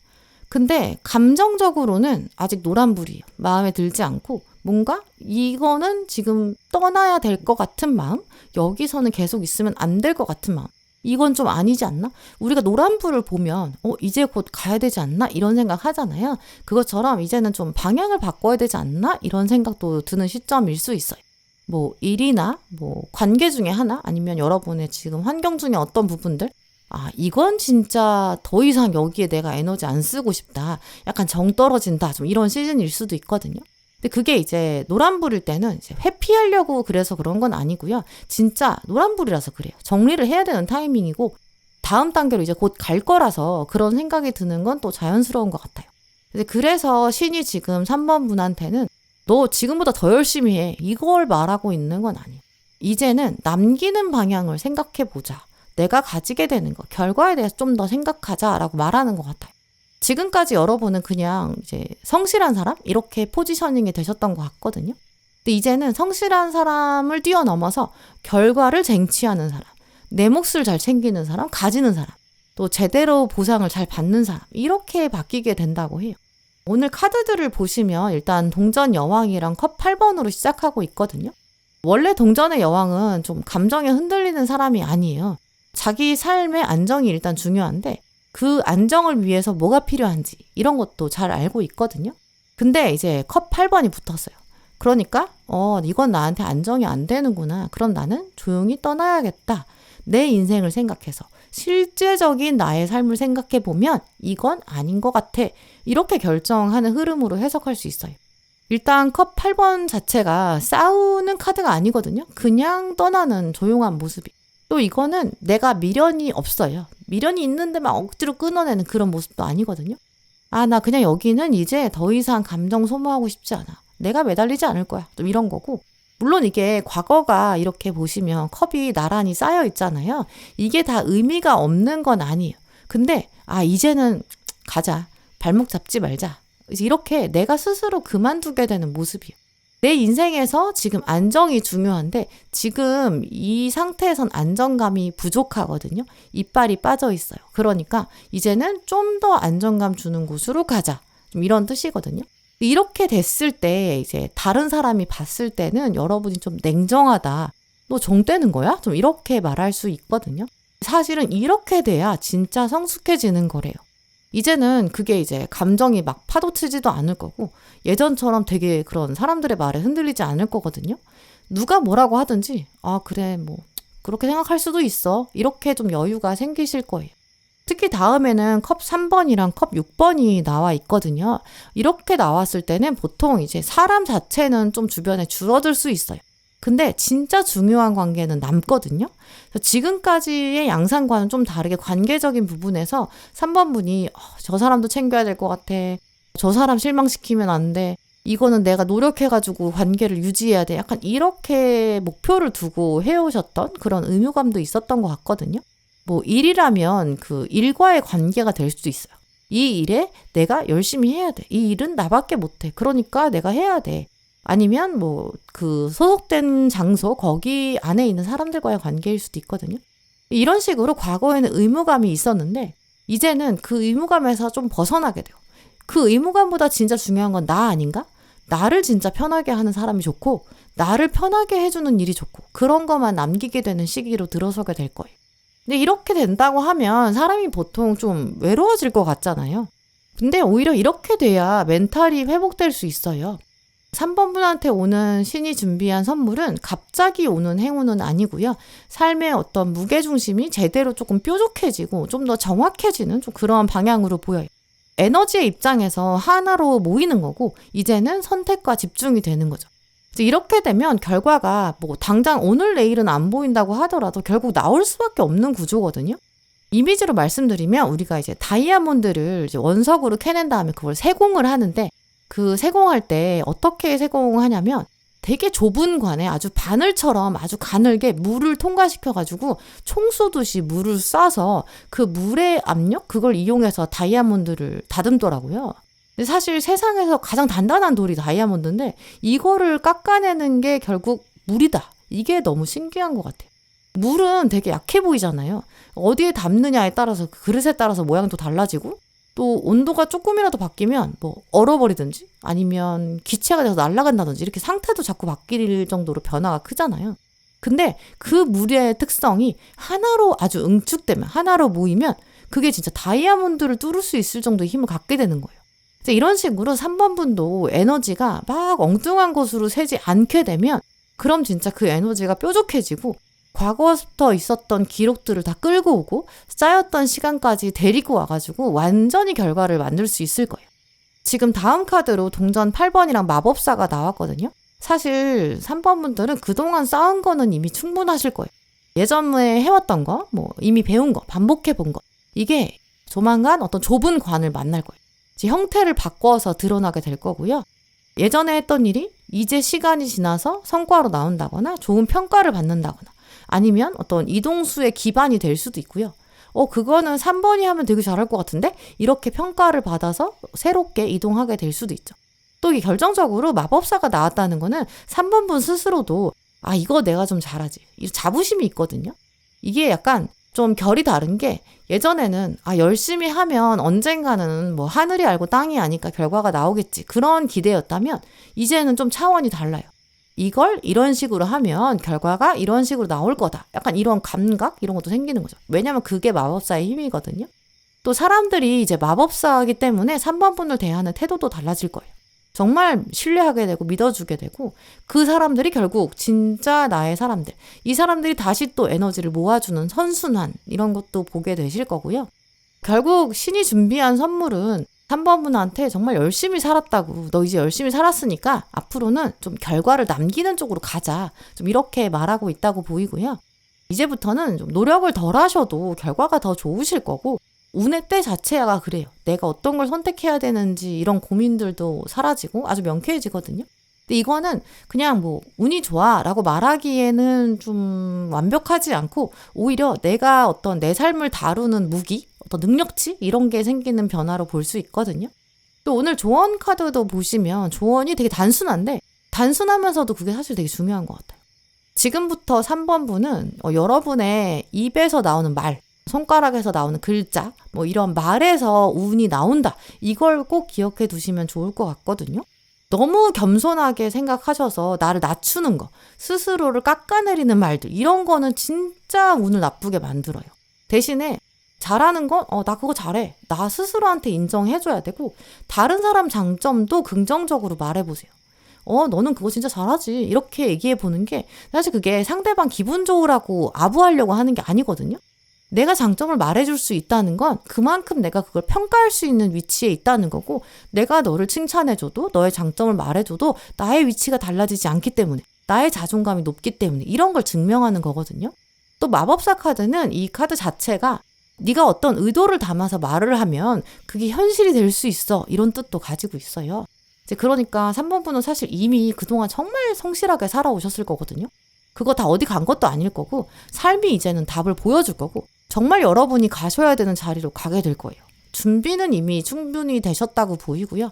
근데 감정적으로는 아직 노란불이에요. 마음에 들지 않고 뭔가 이거는 지금 떠나야 될 것 같은 마음, 여기서는 계속 있으면 안 될 것 같은 마음. 이건 좀 아니지 않나? 우리가 노란불을 보면 이제 곧 가야 되지 않나? 이런 생각 하잖아요. 그것처럼 이제는 좀 방향을 바꿔야 되지 않나? 이런 생각도 드는 시점일 수 있어요. 뭐 일이나 뭐 관계 중에 하나 아니면 여러분의 지금 환경 중에 어떤 부분들 이건 진짜 더 이상 여기에 내가 에너지 안 쓰고 싶다. 약간 정 떨어진다. 좀 이런 시즌일 수도 있거든요. 근데 그게 이제 노란불일 때는 이제 회피하려고 그래서 그런 건 아니고요. 진짜 노란불이라서 그래요. 정리를 해야 되는 타이밍이고 다음 단계로 이제 곧 갈 거라서 그런 생각이 드는 건 또 자연스러운 것 같아요. 그래서 신이 지금 3번 분한테는 너 지금보다 더 열심히 해. 이걸 말하고 있는 건 아니에요. 이제는 남기는 방향을 생각해 보자. 내가 가지게 되는 거, 결과에 대해서 좀 더 생각하자라고 말하는 것 같아요. 지금까지 여러분은 그냥 이제 성실한 사람? 이렇게 포지셔닝이 되셨던 것 같거든요. 근데 이제는 성실한 사람을 뛰어넘어서 결과를 쟁취하는 사람, 내 몫을 잘 챙기는 사람, 가지는 사람, 또 제대로 보상을 잘 받는 사람, 이렇게 바뀌게 된다고 해요. 오늘 카드들을 보시면 일단 동전 여왕이랑 컵 8번으로 시작하고 있거든요. 원래 동전의 여왕은 좀 감정에 흔들리는 사람이 아니에요. 자기 삶의 안정이 일단 중요한데 그 안정을 위해서 뭐가 필요한지 이런 것도 잘 알고 있거든요. 근데 이제 컵 8번이 붙었어요. 그러니까 이건 나한테 안정이 안 되는구나. 그럼 나는 조용히 떠나야겠다. 내 인생을 생각해서 실제적인 나의 삶을 생각해 보면 이건 아닌 것 같아. 이렇게 결정하는 흐름으로 해석할 수 있어요. 일단 컵 8번 자체가 싸우는 카드가 아니거든요. 그냥 떠나는 조용한 모습이. 또 이거는 내가 미련이 없어요. 미련이 있는데 막 억지로 끊어내는 그런 모습도 아니거든요. 나 그냥 여기는 이제 더 이상 감정 소모하고 싶지 않아. 내가 매달리지 않을 거야. 좀 이런 거고. 물론 이게 과거가 이렇게 보시면 컵이 나란히 쌓여 있잖아요. 이게 다 의미가 없는 건 아니에요. 근데 이제는 가자. 발목 잡지 말자. 이렇게 내가 스스로 그만두게 되는 모습이에요. 내 인생에서 지금 안정이 중요한데 지금 이 상태에선 안정감이 부족하거든요. 이빨이 빠져 있어요. 그러니까 이제는 좀 더 안정감 주는 곳으로 가자. 좀 이런 뜻이거든요. 이렇게 됐을 때 이제 다른 사람이 봤을 때는 여러분이 좀 냉정하다. 너 정 떼는 거야? 좀 이렇게 말할 수 있거든요. 사실은 이렇게 돼야 진짜 성숙해지는 거래요. 이제는 그게 이제 감정이 막 파도치지도 않을 거고 예전처럼 되게 그런 사람들의 말에 흔들리지 않을 거거든요. 누가 뭐라고 하든지 그래 뭐 그렇게 생각할 수도 있어. 이렇게 좀 여유가 생기실 거예요. 특히 다음에는 컵 3번이랑 컵 6번이 나와 있거든요. 이렇게 나왔을 때는 보통 이제 사람 자체는 좀 주변에 줄어들 수 있어요. 근데 진짜 중요한 관계는 남거든요. 지금까지의 양상과는 좀 다르게 관계적인 부분에서 3번 분이 저 사람도 챙겨야 될 것 같아. 저 사람 실망시키면 안 돼. 이거는 내가 노력해가지고 관계를 유지해야 돼. 약간 이렇게 목표를 두고 해오셨던 그런 의무감도 있었던 것 같거든요. 뭐 일이라면 그 일과의 관계가 될 수도 있어요. 이 일에 내가 열심히 해야 돼. 이 일은 나밖에 못해. 그러니까 내가 해야 돼. 아니면 뭐 그 소속된 장소 거기 안에 있는 사람들과의 관계일 수도 있거든요. 이런 식으로 과거에는 의무감이 있었는데 이제는 그 의무감에서 좀 벗어나게 돼요. 그 의무감보다 진짜 중요한 건 나 아닌가? 나를 진짜 편하게 하는 사람이 좋고 나를 편하게 해주는 일이 좋고 그런 것만 남기게 되는 시기로 들어서게 될 거예요. 근데 이렇게 된다고 하면 사람이 보통 좀 외로워질 것 같잖아요. 근데 오히려 이렇게 돼야 멘탈이 회복될 수 있어요. 3번 분한테 오는 신이 준비한 선물은 갑자기 오는 행운은 아니고요. 삶의 어떤 무게중심이 제대로 조금 뾰족해지고 좀 더 정확해지는 좀 그런 방향으로 보여요. 에너지의 입장에서 하나로 모이는 거고 이제는 선택과 집중이 되는 거죠. 그래서 이렇게 되면 결과가 뭐 당장 오늘 내일은 안 보인다고 하더라도 결국 나올 수밖에 없는 구조거든요. 이미지로 말씀드리면 우리가 이제 다이아몬드를 이제 원석으로 캐낸 다음에 그걸 세공을 하는데 그 세공할 때 어떻게 세공하냐면 되게 좁은 관에 아주 바늘처럼 아주 가늘게 물을 통과시켜가지고 총 쏘듯이 물을 쏴서 그 물의 압력 그걸 이용해서 다이아몬드를 다듬더라고요. 근데 사실 세상에서 가장 단단한 돌이 다이아몬드인데 이거를 깎아내는 게 결국 물이다. 이게 너무 신기한 것 같아요. 물은 되게 약해 보이잖아요. 어디에 담느냐에 따라서 그 그릇에 따라서 모양도 달라지고 또 온도가 조금이라도 바뀌면 뭐 얼어버리든지 아니면 기체가 돼서 날아간다든지 이렇게 상태도 자꾸 바뀔 정도로 변화가 크잖아요. 근데 그 물의 특성이 하나로 아주 응축되면 하나로 모이면 그게 진짜 다이아몬드를 뚫을 수 있을 정도의 힘을 갖게 되는 거예요. 이런 식으로 3번 분도 에너지가 막 엉뚱한 곳으로 새지 않게 되면 그럼 진짜 그 에너지가 뾰족해지고 과거부터 있었던 기록들을 다 끌고 오고 쌓였던 시간까지 데리고 와가지고 완전히 결과를 만들 수 있을 거예요. 지금 다음 카드로 동전 8번이랑 마법사가 나왔거든요. 사실 3번 분들은 그동안 쌓은 거는 이미 충분하실 거예요. 예전에 해왔던 거, 뭐 이미 배운 거, 반복해 본 거. 이게 조만간 어떤 좁은 관을 만날 거예요. 형태를 바꿔서 드러나게 될 거고요. 예전에 했던 일이 이제 시간이 지나서 성과로 나온다거나 좋은 평가를 받는다거나 아니면 어떤 이동수의 기반이 될 수도 있고요. 그거는 3번이 하면 되게 잘할 것 같은데? 이렇게 평가를 받아서 새롭게 이동하게 될 수도 있죠. 또 이게 결정적으로 마법사가 나왔다는 거는 3번 분 스스로도 이거 내가 좀 잘하지. 이 자부심이 있거든요. 이게 약간 좀 결이 다른 게 예전에는 열심히 하면 언젠가는 뭐 하늘이 알고 땅이 아니까 결과가 나오겠지. 그런 기대였다면 이제는 좀 차원이 달라요. 이걸 이런 식으로 하면 결과가 이런 식으로 나올 거다. 약간 이런 감각 이런 것도 생기는 거죠. 왜냐면 그게 마법사의 힘이거든요. 또 사람들이 이제 마법사이기 때문에 3번 분을 대하는 태도도 달라질 거예요. 정말 신뢰하게 되고 믿어주게 되고 그 사람들이 결국 진짜 나의 사람들. 이 사람들이 다시 또 에너지를 모아주는 선순환 이런 것도 보게 되실 거고요. 결국 신이 준비한 선물은 3번 분한테 정말 열심히 살았다고 너 이제 열심히 살았으니까 앞으로는 좀 결과를 남기는 쪽으로 가자. 좀 이렇게 말하고 있다고 보이고요. 이제부터는 좀 노력을 덜 하셔도 결과가 더 좋으실 거고 운의 때 자체가 그래요. 내가 어떤 걸 선택해야 되는지 이런 고민들도 사라지고 아주 명쾌해지거든요. 근데 이거는 그냥 뭐 운이 좋아 라고 말하기에는 좀 완벽하지 않고 오히려 내가 어떤 내 삶을 다루는 무기, 어떤 능력치 이런 게 생기는 변화로 볼 수 있거든요. 또 오늘 조언 카드도 보시면 조언이 되게 단순한데 단순하면서도 그게 사실 되게 중요한 것 같아요. 지금부터 3번 분은 여러분의 입에서 나오는 말 손가락에서 나오는 글자 뭐 이런 말에서 운이 나온다. 이걸 꼭 기억해 두시면 좋을 것 같거든요. 너무 겸손하게 생각하셔서 나를 낮추는 거, 스스로를 깎아내리는 말들 이런 거는 진짜 운을 나쁘게 만들어요. 대신에 잘하는 건 나 그거 잘해. 나 스스로한테 인정해줘야 되고 다른 사람 장점도 긍정적으로 말해보세요. 너는 그거 진짜 잘하지. 이렇게 얘기해보는 게 사실 그게 상대방 기분 좋으라고 아부하려고 하는 게 아니거든요. 내가 장점을 말해줄 수 있다는 건 그만큼 내가 그걸 평가할 수 있는 위치에 있다는 거고 내가 너를 칭찬해줘도 너의 장점을 말해줘도 나의 위치가 달라지지 않기 때문에 나의 자존감이 높기 때문에 이런 걸 증명하는 거거든요. 또 마법사 카드는 이 카드 자체가 네가 어떤 의도를 담아서 말을 하면 그게 현실이 될 수 있어 이런 뜻도 가지고 있어요. 이제 그러니까 3번 분은 사실 이미 그동안 정말 성실하게 살아오셨을 거거든요. 그거 다 어디 간 것도 아닐 거고 삶이 이제는 답을 보여줄 거고 정말 여러분이 가셔야 되는 자리로 가게 될 거예요. 준비는 이미 충분히 되셨다고 보이고요.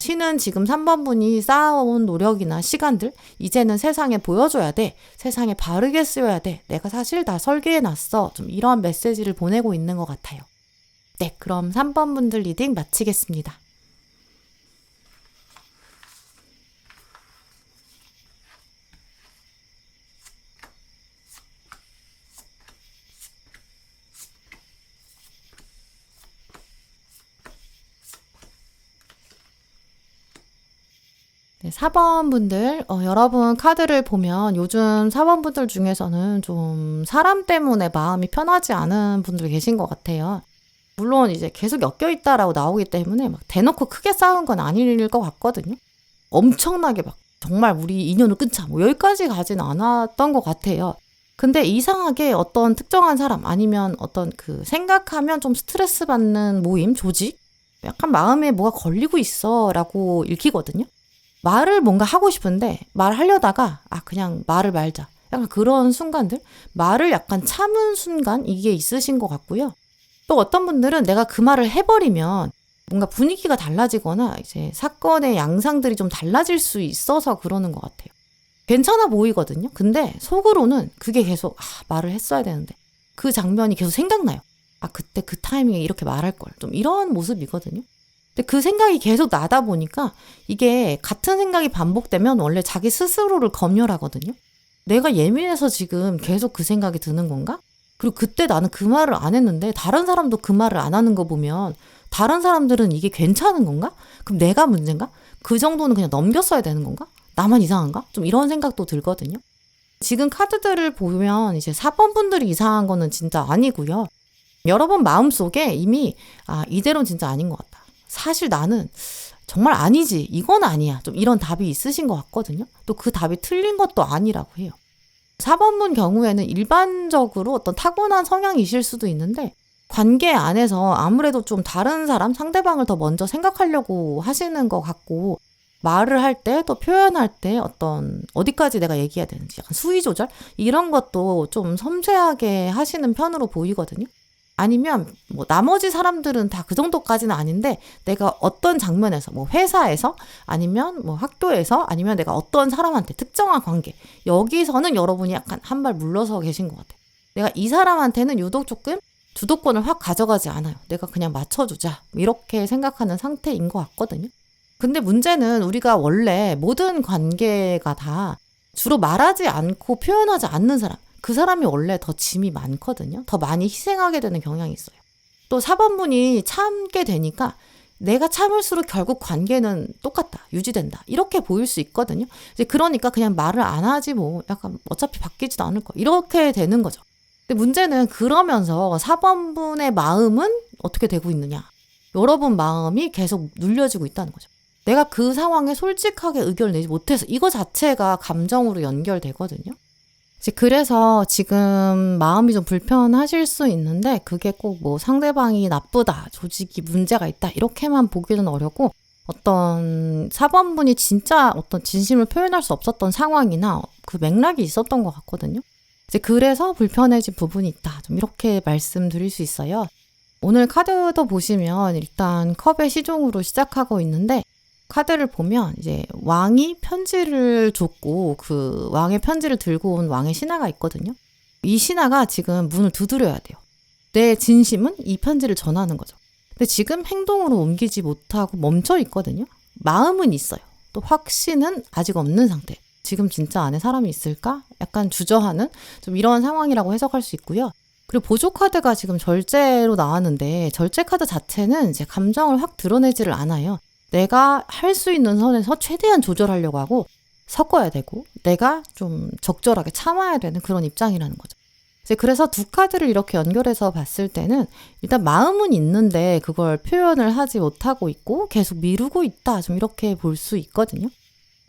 신은 지금 3번 분이 쌓아온 노력이나 시간들 이제는 세상에 보여줘야 돼. 세상에 바르게 쓰여야 돼. 내가 사실 다 설계해놨어. 좀 이런 메시지를 보내고 있는 것 같아요. 네, 그럼 3번 분들 리딩 마치겠습니다. 네, 4번 분들, 여러분 카드를 보면 요즘 4번 분들 중에서는 좀 사람 때문에 마음이 편하지 않은 분들 계신 것 같아요. 물론 이제 계속 엮여있다라고 나오기 때문에 막 대놓고 크게 싸운 건 아닐 것 같거든요. 엄청나게 막 정말 우리 인연을 끊자. 뭐 여기까지 가진 않았던 것 같아요. 근데 이상하게 어떤 특정한 사람 아니면 어떤 그 생각하면 좀 스트레스 받는 모임, 조직? 약간 마음에 뭐가 걸리고 있어 라고 읽히거든요. 말을 뭔가 하고 싶은데 말하려다가 그냥 말을 말자. 약간 그런 순간들? 말을 약간 참은 순간 이게 있으신 것 같고요. 또 어떤 분들은 내가 그 말을 해버리면 뭔가 분위기가 달라지거나 이제 사건의 양상들이 좀 달라질 수 있어서 그러는 것 같아요. 괜찮아 보이거든요. 근데 속으로는 그게 계속 말을 했어야 되는데 그 장면이 계속 생각나요. 그때 그 타이밍에 이렇게 말할 걸. 좀 이런 모습이거든요. 근데 그 생각이 계속 나다 보니까 이게 같은 생각이 반복되면 원래 자기 스스로를 검열하거든요. 내가 예민해서 지금 계속 그 생각이 드는 건가? 그리고 그때 나는 그 말을 안 했는데 다른 사람도 그 말을 안 하는 거 보면 다른 사람들은 이게 괜찮은 건가? 그럼 내가 문제인가? 그 정도는 그냥 넘겼어야 되는 건가? 나만 이상한가? 좀 이런 생각도 들거든요. 지금 카드들을 보면 이제 4번 분들이 이상한 거는 진짜 아니고요. 여러분 마음속에 이미 이대로는 진짜 아닌 것 같다. 사실 나는 정말 아니지. 이건 아니야. 좀 이런 답이 있으신 것 같거든요. 또 그 답이 틀린 것도 아니라고 해요. 4번 분 경우에는 일반적으로 어떤 타고난 성향이실 수도 있는데 관계 안에서 아무래도 좀 다른 사람, 상대방을 더 먼저 생각하려고 하시는 것 같고 말을 할 때 또 표현할 때 어떤 어디까지 내가 얘기해야 되는지 약간 수위 조절 이런 것도 좀 섬세하게 하시는 편으로 보이거든요. 아니면 뭐 나머지 사람들은 다 그 정도까지는 아닌데 내가 어떤 장면에서 뭐 회사에서 아니면 뭐 학교에서 아니면 내가 어떤 사람한테 특정한 관계 여기서는 여러분이 약간 한 발 물러서 계신 것 같아요. 내가 이 사람한테는 유독 조금 주도권을 확 가져가지 않아요. 내가 그냥 맞춰주자 이렇게 생각하는 상태인 것 같거든요. 근데 문제는 우리가 원래 모든 관계가 다 주로 말하지 않고 표현하지 않는 사람 그 사람이 원래 더 짐이 많거든요. 더 많이 희생하게 되는 경향이 있어요. 또 4번분이 참게 되니까 내가 참을수록 결국 관계는 똑같다. 유지된다. 이렇게 보일 수 있거든요. 이제 그러니까 그냥 말을 안 하지 뭐 약간 어차피 바뀌지도 않을 거 이렇게 되는 거죠. 근데 문제는 그러면서 4번분의 마음은 어떻게 되고 있느냐. 여러분 마음이 계속 눌려지고 있다는 거죠. 내가 그 상황에 솔직하게 의견을 내지 못해서 이거 자체가 감정으로 연결되거든요. 이제 그래서 지금 마음이 좀 불편하실 수 있는데 그게 꼭 뭐 상대방이 나쁘다, 조직이 문제가 있다 이렇게만 보기는 어렵고 어떤 4번분이 진짜 어떤 진심을 표현할 수 없었던 상황이나 그 맥락이 있었던 것 같거든요. 이제 그래서 불편해진 부분이 있다. 좀 이렇게 말씀드릴 수 있어요. 오늘 카드도 보시면 일단 컵의 시종으로 시작하고 있는데 카드를 보면 이제 왕이 편지를 줬고 그 왕의 편지를 들고 온 왕의 신하가 있거든요. 이 신하가 지금 문을 두드려야 돼요. 내 진심은 이 편지를 전하는 거죠. 근데 지금 행동으로 옮기지 못하고 멈춰 있거든요. 마음은 있어요. 또 확신은 아직 없는 상태. 지금 진짜 안에 사람이 있을까? 약간 주저하는 좀 이런 상황이라고 해석할 수 있고요. 그리고 보조 카드가 지금 절제로 나왔는데 절제 카드 자체는 이제 감정을 확 드러내지를 않아요. 내가 할 수 있는 선에서 최대한 조절하려고 하고 섞어야 되고 내가 좀 적절하게 참아야 되는 그런 입장이라는 거죠. 이제 그래서 두 카드를 이렇게 연결해서 봤을 때는 일단 마음은 있는데 그걸 표현을 하지 못하고 있고 계속 미루고 있다. 좀 이렇게 볼 수 있거든요.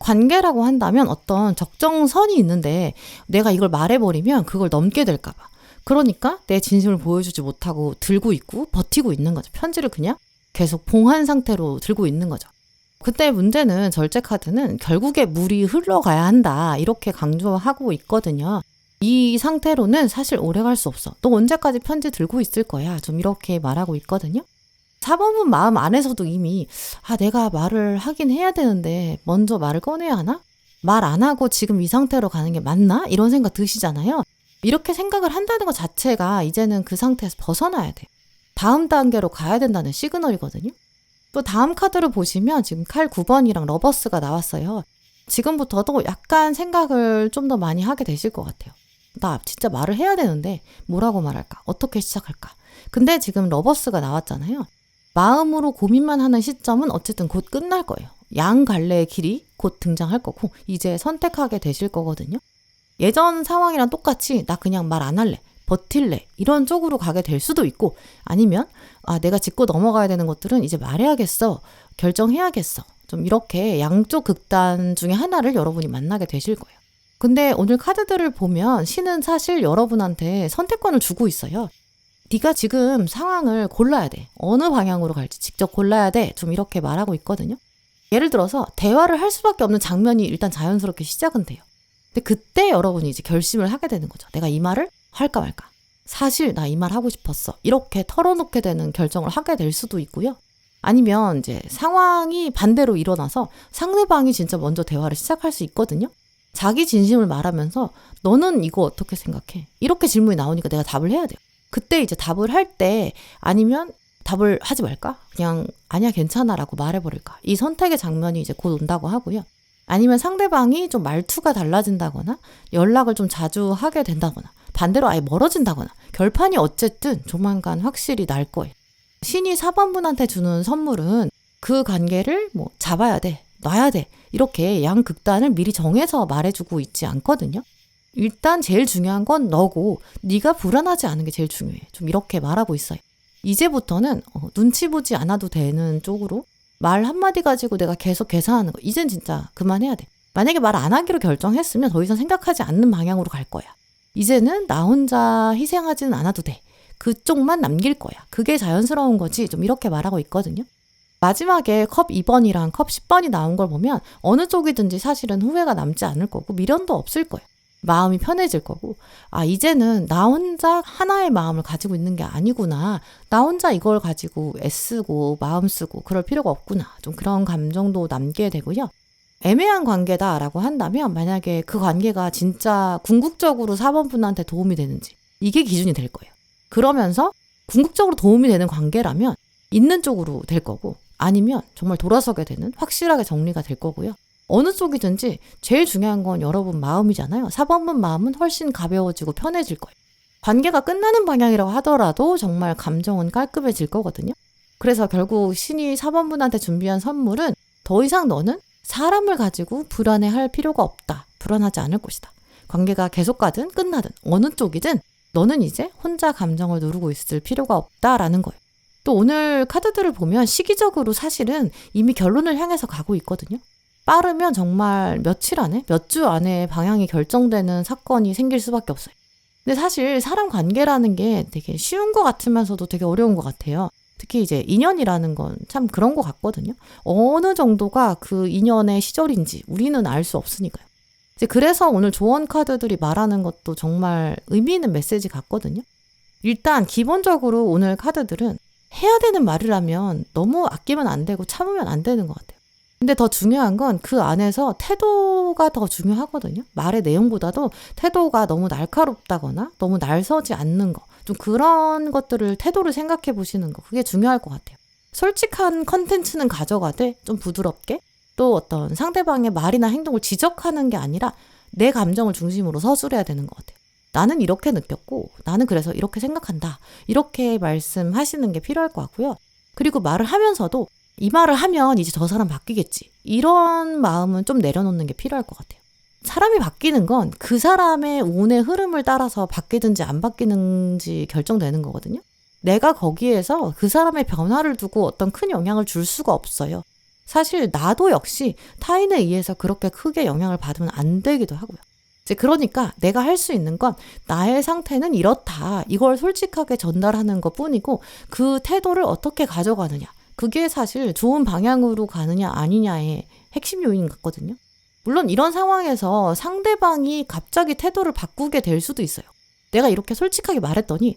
관계라고 한다면 어떤 적정선이 있는데 내가 이걸 말해버리면 그걸 넘게 될까 봐. 그러니까 내 진심을 보여주지 못하고 들고 있고 버티고 있는 거죠. 편지를 그냥 계속 봉한 상태로 들고 있는 거죠. 그때 문제는 절제 카드는 결국에 물이 흘러가야 한다 이렇게 강조하고 있거든요. 이 상태로는 사실 오래 갈 수 없어. 너 언제까지 편지 들고 있을 거야. 좀 이렇게 말하고 있거든요. 4번분 마음 안에서도 이미 내가 말을 하긴 해야 되는데 먼저 말을 꺼내야 하나? 말 안 하고 지금 이 상태로 가는 게 맞나? 이런 생각 드시잖아요. 이렇게 생각을 한다는 것 자체가 이제는 그 상태에서 벗어나야 돼요. 다음 단계로 가야 된다는 시그널이거든요. 또 다음 카드를 보시면 지금 칼 9번이랑 러버스가 나왔어요. 지금부터도 약간 생각을 좀 더 많이 하게 되실 것 같아요. 나 진짜 말을 해야 되는데 뭐라고 말할까? 어떻게 시작할까? 근데 지금 러버스가 나왔잖아요. 마음으로 고민만 하는 시점은 어쨌든 곧 끝날 거예요. 양 갈래의 길이 곧 등장할 거고 이제 선택하게 되실 거거든요. 예전 상황이랑 똑같이 나 그냥 말 안 할래. 버틸래 이런 쪽으로 가게 될 수도 있고 아니면 내가 짚고 넘어가야 되는 것들은 이제 말해야겠어 결정해야겠어 좀 이렇게 양쪽 극단 중에 하나를 여러분이 만나게 되실 거예요. 근데 오늘 카드들을 보면 신은 사실 여러분한테 선택권을 주고 있어요. 네가 지금 상황을 골라야 돼. 어느 방향으로 갈지 직접 골라야 돼. 좀 이렇게 말하고 있거든요. 예를 들어서 대화를 할 수밖에 없는 장면이 일단 자연스럽게 시작은 돼요. 근데 그때 여러분이 이제 결심을 하게 되는 거죠. 내가 이 말을 할까 말까. 사실 나 이 말 하고 싶었어. 이렇게 털어놓게 되는 결정을 하게 될 수도 있고요. 아니면 이제 상황이 반대로 일어나서 상대방이 진짜 먼저 대화를 시작할 수 있거든요. 자기 진심을 말하면서 너는 이거 어떻게 생각해? 이렇게 질문이 나오니까 내가 답을 해야 돼요. 그때 이제 답을 할 때 아니면 답을 하지 말까? 그냥 아니야 괜찮아 라고 말해버릴까? 이 선택의 장면이 이제 곧 온다고 하고요. 아니면 상대방이 좀 말투가 달라진다거나 연락을 좀 자주 하게 된다거나 반대로 아예 멀어진다거나 결판이 어쨌든 조만간 확실히 날 거예요. 신이 4번분한테 주는 선물은 그 관계를 뭐 잡아야 돼, 놔야 돼 이렇게 양극단을 미리 정해서 말해주고 있지 않거든요. 일단 제일 중요한 건 너고 네가 불안하지 않은 게 제일 중요해. 좀 이렇게 말하고 있어요. 이제부터는 눈치 보지 않아도 되는 쪽으로 말 한마디 가지고 내가 계속 계산하는 거 이젠 진짜 그만해야 돼. 만약에 말 안 하기로 결정했으면 더 이상 생각하지 않는 방향으로 갈 거야. 이제는 나 혼자 희생하지는 않아도 돼. 그쪽만 남길 거야. 그게 자연스러운 거지. 좀 이렇게 말하고 있거든요. 마지막에 컵 2번이랑 컵 10번이 나온 걸 보면 어느 쪽이든지 사실은 후회가 남지 않을 거고 미련도 없을 거예요. 마음이 편해질 거고 이제는 나 혼자 하나의 마음을 가지고 있는 게 아니구나. 나 혼자 이걸 가지고 애쓰고 마음 쓰고 그럴 필요가 없구나. 좀 그런 감정도 남게 되고요. 애매한 관계다라고 한다면 만약에 그 관계가 진짜 궁극적으로 4번분한테 도움이 되는지 이게 기준이 될 거예요. 그러면서 궁극적으로 도움이 되는 관계라면 있는 쪽으로 될 거고 아니면 정말 돌아서게 되는 확실하게 정리가 될 거고요. 어느 쪽이든지 제일 중요한 건 여러분 마음이잖아요. 4번분 마음은 훨씬 가벼워지고 편해질 거예요. 관계가 끝나는 방향이라고 하더라도 정말 감정은 깔끔해질 거거든요. 그래서 결국 신이 4번분한테 준비한 선물은 더 이상 너는 사람을 가지고 불안해할 필요가 없다. 불안하지 않을 것이다. 관계가 계속 가든 끝나든 어느 쪽이든 너는 이제 혼자 감정을 누르고 있을 필요가 없다라는 거예요. 또 오늘 카드들을 보면 시기적으로 사실은 이미 결론을 향해서 가고 있거든요. 빠르면 정말 며칠 안에, 몇 주 안에 방향이 결정되는 사건이 생길 수밖에 없어요. 근데 사실 사람 관계라는 게 되게 쉬운 것 같으면서도 되게 어려운 것 같아요. 특히 이제 인연이라는 건 참 그런 것 같거든요. 어느 정도가 그 인연의 시절인지 우리는 알 수 없으니까요. 이제 그래서 오늘 조언 카드들이 말하는 것도 정말 의미 있는 메시지 같거든요. 일단 기본적으로 오늘 카드들은 해야 되는 말이라면 너무 아끼면 안 되고 참으면 안 되는 것 같아요. 근데 더 중요한 건 그 안에서 태도가 더 중요하거든요. 말의 내용보다도 태도가 너무 날카롭다거나 너무 날서지 않는 거. 좀 그런 것들을 태도를 생각해 보시는 거. 그게 중요할 것 같아요. 솔직한 컨텐츠는 가져가되 좀 부드럽게 또 어떤 상대방의 말이나 행동을 지적하는 게 아니라 내 감정을 중심으로 서술해야 되는 것 같아요. 나는 이렇게 느꼈고 나는 그래서 이렇게 생각한다. 이렇게 말씀하시는 게 필요할 것 같고요. 그리고 말을 하면서도 이 말을 하면 이제 저 사람 바뀌겠지. 이런 마음은 좀 내려놓는 게 필요할 것 같아요. 사람이 바뀌는 건 그 사람의 운의 흐름을 따라서 바뀌든지 안 바뀌는지 결정되는 거거든요. 내가 거기에서 그 사람의 변화를 두고 어떤 큰 영향을 줄 수가 없어요. 사실 나도 역시 타인에 의해서 그렇게 크게 영향을 받으면 안 되기도 하고요. 이제 그러니까 내가 할 수 있는 건 나의 상태는 이렇다. 이걸 솔직하게 전달하는 것 뿐이고 그 태도를 어떻게 가져가느냐. 그게 사실 좋은 방향으로 가느냐 아니냐의 핵심 요인 같거든요. 물론 이런 상황에서 상대방이 갑자기 태도를 바꾸게 될 수도 있어요. 내가 이렇게 솔직하게 말했더니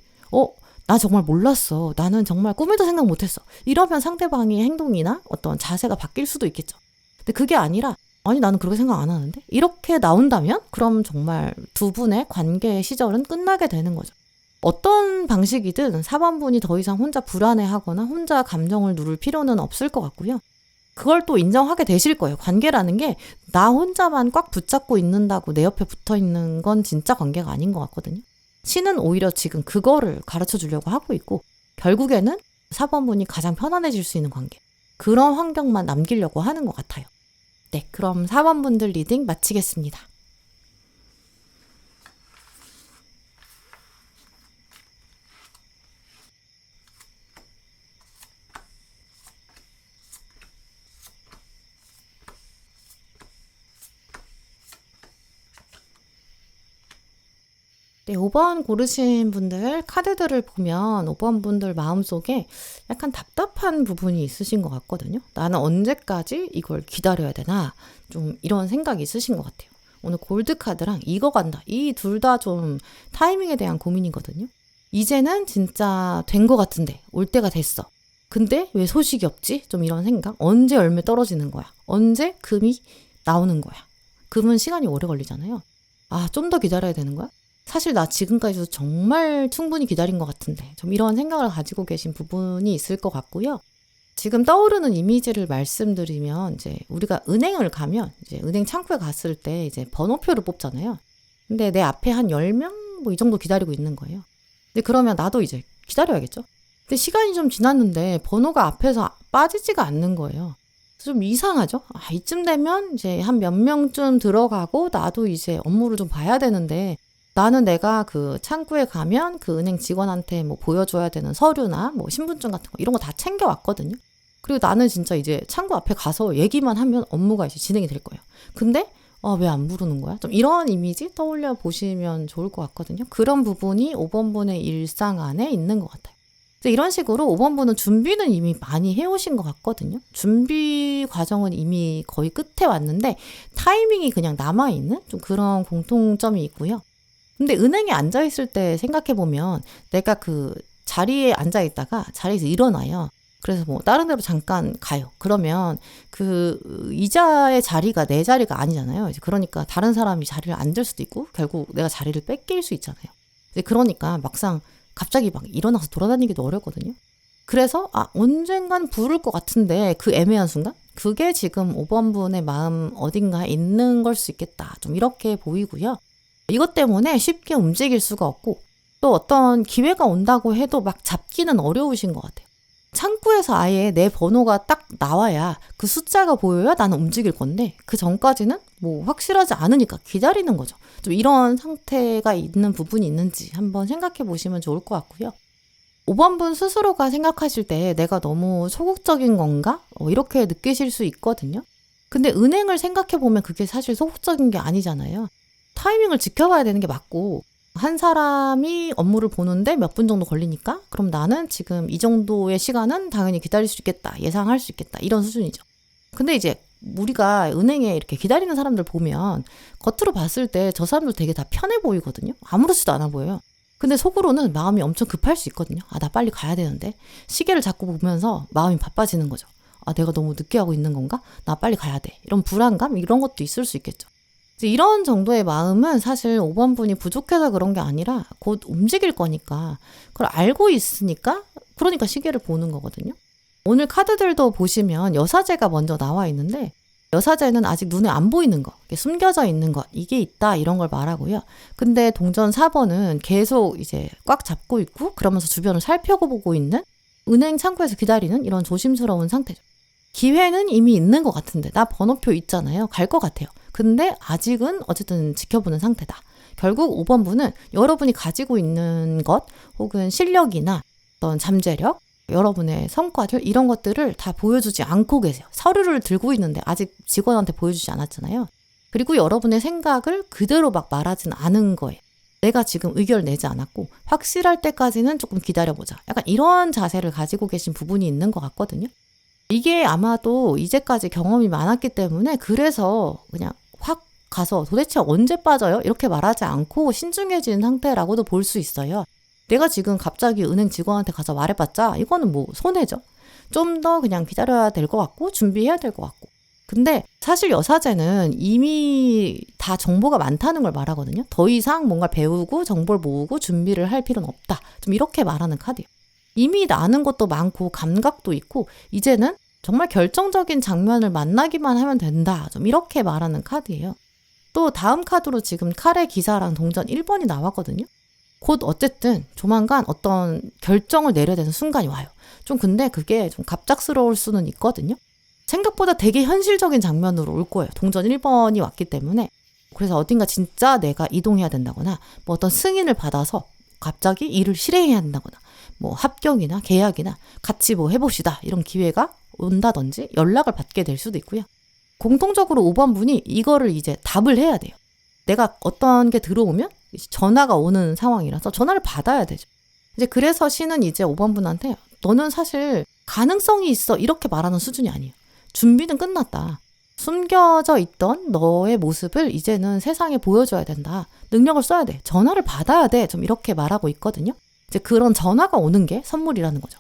나 정말 몰랐어. 나는 정말 꿈에도 생각 못했어. 이러면 상대방의 행동이나 어떤 자세가 바뀔 수도 있겠죠. 근데 그게 아니라 아니 나는 그렇게 생각 안 하는데? 이렇게 나온다면 그럼 정말 두 분의 관계의 시절은 끝나게 되는 거죠. 어떤 방식이든 4번분이 더 이상 혼자 불안해하거나 혼자 감정을 누를 필요는 없을 것 같고요. 그걸 또 인정하게 되실 거예요. 관계라는 게 나 혼자만 꽉 붙잡고 있는다고 내 옆에 붙어 있는 건 진짜 관계가 아닌 것 같거든요. 신은 오히려 지금 그거를 가르쳐 주려고 하고 있고 결국에는 4번분이 가장 편안해질 수 있는 관계. 그런 환경만 남기려고 하는 것 같아요. 네, 그럼 4번분들 리딩 마치겠습니다. 네, 5번 고르신 분들 카드들을 보면 5번 분들 마음속에 약간 답답한 부분이 있으신 것 같거든요. 나는 언제까지 이걸 기다려야 되나? 좀 이런 생각이 있으신 것 같아요. 오늘 골드 카드랑 이거 간다. 이 둘 다 좀 타이밍에 대한 고민이거든요. 이제는 진짜 된 것 같은데 올 때가 됐어. 근데 왜 소식이 없지? 좀 이런 생각. 언제 열매 떨어지는 거야? 언제 금이 나오는 거야? 금은 시간이 오래 걸리잖아요. 아, 좀 더 기다려야 되는 거야? 사실 나 지금까지도 정말 충분히 기다린 것 같은데 좀 이런 생각을 가지고 계신 부분이 있을 것 같고요. 지금 떠오르는 이미지를 말씀드리면 이제 우리가 은행을 가면 이제 은행 창구에 갔을 때 이제 번호표를 뽑잖아요. 근데 내 앞에 한 10명 뭐 이 정도 기다리고 있는 거예요. 근데 그러면 나도 이제 기다려야겠죠. 근데 시간이 좀 지났는데 번호가 앞에서 빠지지가 않는 거예요. 좀 이상하죠? 아, 이쯤 되면 이제 한 몇 명쯤 들어가고 나도 이제 업무를 좀 봐야 되는데 나는 내가 그 창구에 가면 그 은행 직원한테 뭐 보여줘야 되는 서류나 뭐 신분증 같은 거 이런 거 다 챙겨왔거든요. 그리고 나는 진짜 이제 창구 앞에 가서 얘기만 하면 업무가 이제 진행이 될 거예요. 근데 왜 안 부르는 거야? 좀 이런 이미지 떠올려 보시면 좋을 것 같거든요. 그런 부분이 5번 분의 일상 안에 있는 것 같아요. 이런 식으로 5번 분은 준비는 이미 많이 해오신 것 같거든요. 준비 과정은 이미 거의 끝에 왔는데 타이밍이 그냥 남아있는 좀 그런 공통점이 있고요. 근데 은행에 앉아있을 때 생각해보면 내가 그 자리에 앉아있다가 자리에서 일어나요. 그래서 뭐 다른 데로 잠깐 가요. 그러면 그 의자의 자리가 내 자리가 아니잖아요. 이제 그러니까 다른 사람이 자리를 앉을 수도 있고 결국 내가 자리를 뺏길 수 있잖아요. 이제 그러니까 막상 갑자기 막 일어나서 돌아다니기도 어렵거든요. 그래서 언젠간 부를 것 같은데 그 애매한 순간? 그게 지금 5번 분의 마음 어딘가에 있는 걸 수 있겠다. 좀 이렇게 보이고요. 이것 때문에 쉽게 움직일 수가 없고 또 어떤 기회가 온다고 해도 막 잡기는 어려우신 것 같아요. 창구에서 아예 내 번호가 딱 나와야 그 숫자가 보여야 나는 움직일 건데 그 전까지는 뭐 확실하지 않으니까 기다리는 거죠. 좀 이런 상태가 있는 부분이 있는지 한번 생각해 보시면 좋을 것 같고요. 5번 분 스스로가 생각하실 때 내가 너무 소극적인 건가? 이렇게 느끼실 수 있거든요. 근데 은행을 생각해 보면 그게 사실 소극적인 게 아니잖아요. 타이밍을 지켜봐야 되는 게 맞고 한 사람이 업무를 보는데 몇 분 정도 걸리니까 그럼 나는 지금 이 정도의 시간은 당연히 기다릴 수 있겠다. 예상할 수 있겠다. 이런 수준이죠. 근데 이제 우리가 은행에 이렇게 기다리는 사람들 보면 겉으로 봤을 때 저 사람들 되게 다 편해 보이거든요. 아무렇지도 않아 보여요. 근데 속으로는 마음이 엄청 급할 수 있거든요. 나 빨리 가야 되는데. 시계를 자꾸 보면서 마음이 바빠지는 거죠. 내가 너무 늦게 하고 있는 건가? 나 빨리 가야 돼. 이런 불안감? 이런 것도 있을 수 있겠죠. 이런 정도의 마음은 사실 5번 분이 부족해서 그런 게 아니라 곧 움직일 거니까 그걸 알고 있으니까 그러니까 시계를 보는 거거든요. 오늘 카드들도 보시면 여사제가 먼저 나와 있는데 여사제는 아직 눈에 안 보이는 거, 숨겨져 있는 것, 이게 있다 이런 걸 말하고요. 근데 동전 4번은 계속 이제 꽉 잡고 있고 그러면서 주변을 살펴보고 있는 은행 창구에서 기다리는 이런 조심스러운 상태죠. 기회는 이미 있는 것 같은데 나 번호표 있잖아요. 갈 것 같아요. 근데 아직은 어쨌든 지켜보는 상태다. 결국 5번 분은 여러분이 가지고 있는 것 혹은 실력이나 어떤 잠재력, 여러분의 성과들 이런 것들을 다 보여주지 않고 계세요. 서류를 들고 있는데 아직 직원한테 보여주지 않았잖아요. 그리고 여러분의 생각을 그대로 막 말하진 않은 거예요. 내가 지금 의견을 내지 않았고 확실할 때까지는 조금 기다려보자. 약간 이런 자세를 가지고 계신 부분이 있는 것 같거든요. 이게 아마도 이제까지 경험이 많았기 때문에 그래서 그냥 확 가서 도대체 언제 빠져요? 이렇게 말하지 않고 신중해진 상태라고도 볼 수 있어요. 내가 지금 갑자기 은행 직원한테 가서 말해봤자 이거는 뭐 손해죠. 좀 더 그냥 기다려야 될 것 같고 준비해야 될 것 같고. 근데 사실 여사제는 이미 다 정보가 많다는 걸 말하거든요. 더 이상 뭔가 배우고 정보를 모으고 준비를 할 필요는 없다. 좀 이렇게 말하는 카드예요. 이미 아는 것도 많고 감각도 있고 이제는 정말 결정적인 장면을 만나기만 하면 된다. 좀 이렇게 말하는 카드예요. 또 다음 카드로 지금 칼의 기사랑 동전 1번이 나왔거든요. 곧 어쨌든 조만간 어떤 결정을 내려야 되는 순간이 와요. 좀 근데 그게 좀 갑작스러울 수는 있거든요. 생각보다 되게 현실적인 장면으로 올 거예요. 동전 1번이 왔기 때문에. 그래서 어딘가 진짜 내가 이동해야 된다거나 뭐 어떤 승인을 받아서 갑자기 일을 실행해야 된다거나 뭐 합격이나 계약이나 같이 뭐 해봅시다 이런 기회가 온다든지 연락을 받게 될 수도 있고요. 공통적으로 5번 분이 이거를 이제 답을 해야 돼요. 내가 어떤 게 들어오면 이제 전화가 오는 상황이라서 전화를 받아야 되죠. 이제 그래서 신은 이제 5번 분한테 너는 사실 가능성이 있어 이렇게 말하는 수준이 아니에요. 준비는 끝났다. 숨겨져 있던 너의 모습을 이제는 세상에 보여줘야 된다. 능력을 써야 돼. 전화를 받아야 돼. 좀 이렇게 말하고 있거든요. 이제 그런 전화가 오는 게 선물이라는 거죠.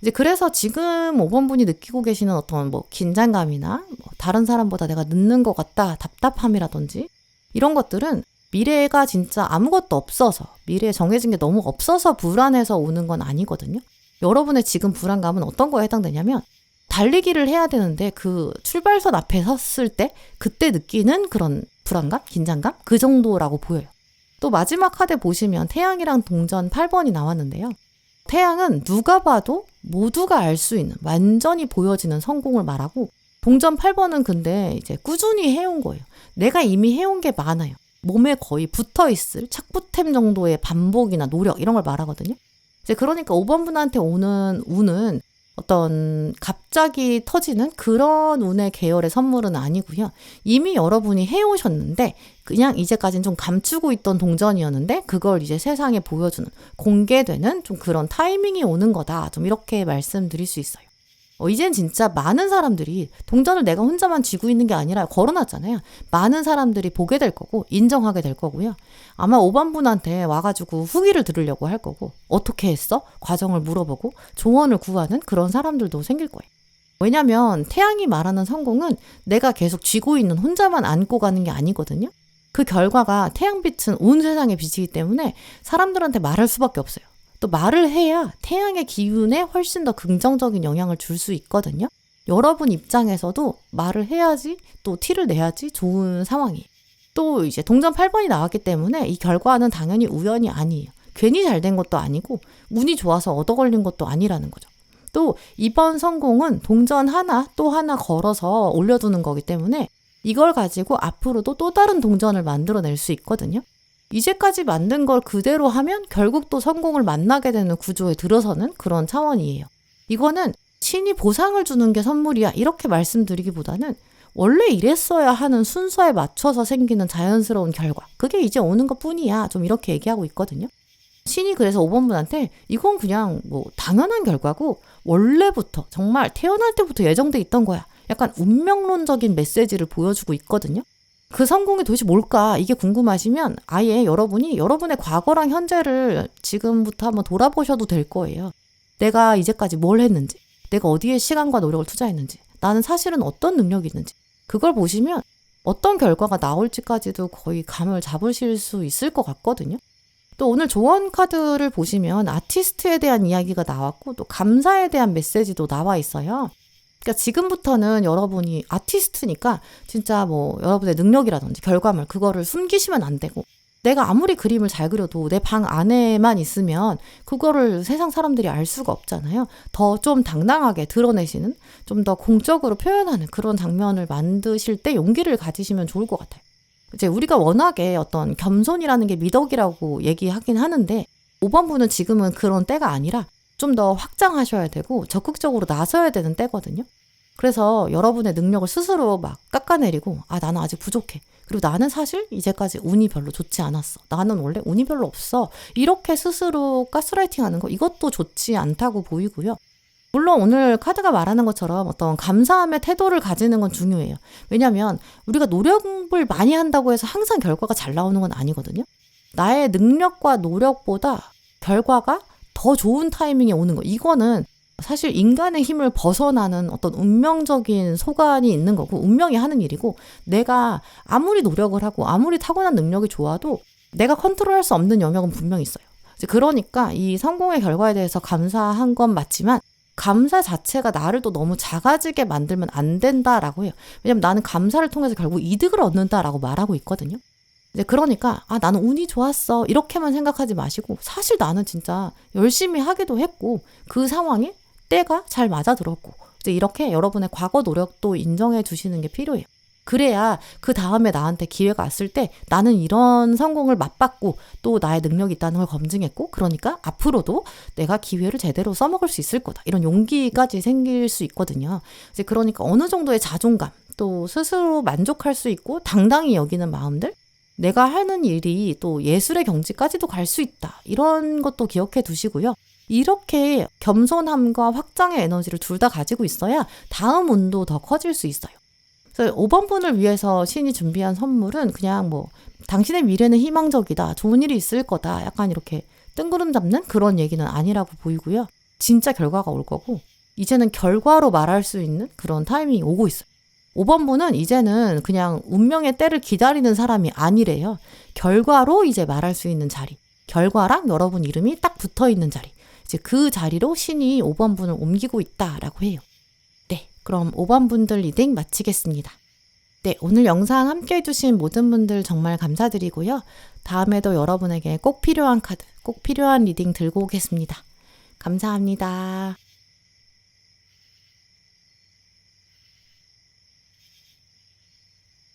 이제 그래서 지금 5번 분이 느끼고 계시는 어떤 뭐 긴장감이나 뭐 다른 사람보다 내가 늦는 것 같다, 답답함이라든지 이런 것들은 미래가 진짜 아무것도 없어서, 미래에 정해진 게 너무 없어서 불안해서 오는 건 아니거든요. 여러분의 지금 불안감은 어떤 거에 해당되냐면 달리기를 해야 되는데 그 출발선 앞에 섰을 때 그때 느끼는 그런 불안감, 긴장감 그 정도라고 보여요. 또 마지막 카드 보시면 태양이랑 동전 8번이 나왔는데요. 태양은 누가 봐도 모두가 알 수 있는 완전히 보여지는 성공을 말하고 동전 8번은 근데 이제 꾸준히 해온 거예요. 내가 이미 해온 게 많아요. 몸에 거의 붙어있을 착붙템 정도의 반복이나 노력 이런 걸 말하거든요. 이제 그러니까 5번 분한테 오는 운은 어떤 갑자기 터지는 그런 운의 계열의 선물은 아니고요. 이미 여러분이 해오셨는데 그냥 이제까지는 좀 감추고 있던 동전이었는데 그걸 이제 세상에 보여주는 공개되는 좀 그런 타이밍이 오는 거다. 좀 이렇게 말씀드릴 수 있어요. 이젠 진짜 많은 사람들이 동전을 내가 혼자만 쥐고 있는 게 아니라 걸어놨잖아요. 많은 사람들이 보게 될 거고 인정하게 될 거고요. 아마 5번 분한테 와가지고 후기를 들으려고 할 거고 어떻게 했어? 과정을 물어보고 조언을 구하는 그런 사람들도 생길 거예요. 왜냐면 태양이 말하는 성공은 내가 계속 쥐고 있는 혼자만 안고 가는 게 아니거든요. 그 결과가 태양빛은 온 세상에 비치기 때문에 사람들한테 말할 수밖에 없어요. 또 말을 해야 태양의 기운에 훨씬 더 긍정적인 영향을 줄 수 있거든요. 여러분 입장에서도 말을 해야지 또 티를 내야지 좋은 상황이에요. 또 이제 동전 8번이 나왔기 때문에 이 결과는 당연히 우연이 아니에요. 괜히 잘 된 것도 아니고 운이 좋아서 얻어 걸린 것도 아니라는 거죠. 또 이번 성공은 동전 하나 또 하나 걸어서 올려두는 거기 때문에 이걸 가지고 앞으로도 또 다른 동전을 만들어낼 수 있거든요. 이제까지 만든 걸 그대로 하면 결국 또 성공을 만나게 되는 구조에 들어서는 그런 차원이에요. 이거는 신이 보상을 주는 게 선물이야 이렇게 말씀드리기보다는 원래 이랬어야 하는 순서에 맞춰서 생기는 자연스러운 결과 그게 이제 오는 것 뿐이야 좀 이렇게 얘기하고 있거든요. 신이 그래서 5번 분한테 이건 그냥 뭐 당연한 결과고 원래부터 정말 태어날 때부터 예정돼 있던 거야. 약간 운명론적인 메시지를 보여주고 있거든요. 그 성공이 도대체 뭘까? 이게 궁금하시면 아예 여러분이 여러분의 과거랑 현재를 지금부터 한번 돌아보셔도 될 거예요. 내가 이제까지 뭘 했는지, 내가 어디에 시간과 노력을 투자했는지, 나는 사실은 어떤 능력이 있는지 그걸 보시면 어떤 결과가 나올지까지도 거의 감을 잡으실 수 있을 것 같거든요. 또 오늘 조언 카드를 보시면 아티스트에 대한 이야기가 나왔고 또 감사에 대한 메시지도 나와 있어요. 그러니까 지금부터는 여러분이 아티스트니까 진짜 뭐 여러분의 능력이라든지 결과물 그거를 숨기시면 안 되고 내가 아무리 그림을 잘 그려도 내 방 안에만 있으면 그거를 세상 사람들이 알 수가 없잖아요. 더 좀 당당하게 드러내시는 좀 더 공적으로 표현하는 그런 장면을 만드실 때 용기를 가지시면 좋을 것 같아요. 이제 우리가 워낙에 어떤 겸손이라는 게 미덕이라고 얘기하긴 하는데 5번 분은 지금은 그런 때가 아니라 좀 더 확장하셔야 되고 적극적으로 나서야 되는 때거든요. 그래서 여러분의 능력을 스스로 막 깎아내리고 나는 아직 부족해. 그리고 나는 사실 이제까지 운이 별로 좋지 않았어. 나는 원래 운이 별로 없어. 이렇게 스스로 가스라이팅하는 거 이것도 좋지 않다고 보이고요. 물론 오늘 카드가 말하는 것처럼 어떤 감사함의 태도를 가지는 건 중요해요. 왜냐하면 우리가 노력을 많이 한다고 해서 항상 결과가 잘 나오는 건 아니거든요. 나의 능력과 노력보다 결과가 더 좋은 타이밍에 오는 거. 이거는 사실 인간의 힘을 벗어나는 어떤 운명적인 소관이 있는 거고 운명이 하는 일이고 내가 아무리 노력을 하고 아무리 타고난 능력이 좋아도 내가 컨트롤할 수 없는 영역은 분명히 있어요. 그러니까 이 성공의 결과에 대해서 감사한 건 맞지만 감사 자체가 나를 또 너무 작아지게 만들면 안 된다라고 해요. 왜냐면 나는 감사를 통해서 결국 이득을 얻는다라고 말하고 있거든요. 그러니까 나는 운이 좋았어 이렇게만 생각하지 마시고 사실 나는 진짜 열심히 하기도 했고 그 상황에 때가 잘 맞아들었고 이제 이렇게 여러분의 과거 노력도 인정해 주시는 게 필요해요. 그래야 그 다음에 나한테 기회가 왔을 때 나는 이런 성공을 맛봤고 또 나의 능력이 있다는 걸 검증했고 그러니까 앞으로도 내가 기회를 제대로 써먹을 수 있을 거다. 이런 용기까지 생길 수 있거든요. 이제 그러니까 어느 정도의 자존감 또 스스로 만족할 수 있고 당당히 여기는 마음들 내가 하는 일이 또 예술의 경지까지도 갈 수 있다. 이런 것도 기억해 두시고요. 이렇게 겸손함과 확장의 에너지를 둘 다 가지고 있어야 다음 운도 더 커질 수 있어요. 그래서 5번 분을 위해서 신이 준비한 선물은 그냥 뭐 당신의 미래는 희망적이다. 좋은 일이 있을 거다. 약간 이렇게 뜬구름 잡는 그런 얘기는 아니라고 보이고요. 진짜 결과가 올 거고 이제는 결과로 말할 수 있는 그런 타이밍이 오고 있어요. 5번 분은 이제는 그냥 운명의 때를 기다리는 사람이 아니래요. 결과로 이제 말할 수 있는 자리. 결과랑 여러분 이름이 딱 붙어 있는 자리. 이제 그 자리로 신이 5번 분을 옮기고 있다라고 해요. 네, 그럼 5번 분들 리딩 마치겠습니다. 네, 오늘 영상 함께 해주신 모든 분들 정말 감사드리고요. 다음에도 여러분에게 꼭 필요한 카드, 꼭 필요한 리딩 들고 오겠습니다. 감사합니다.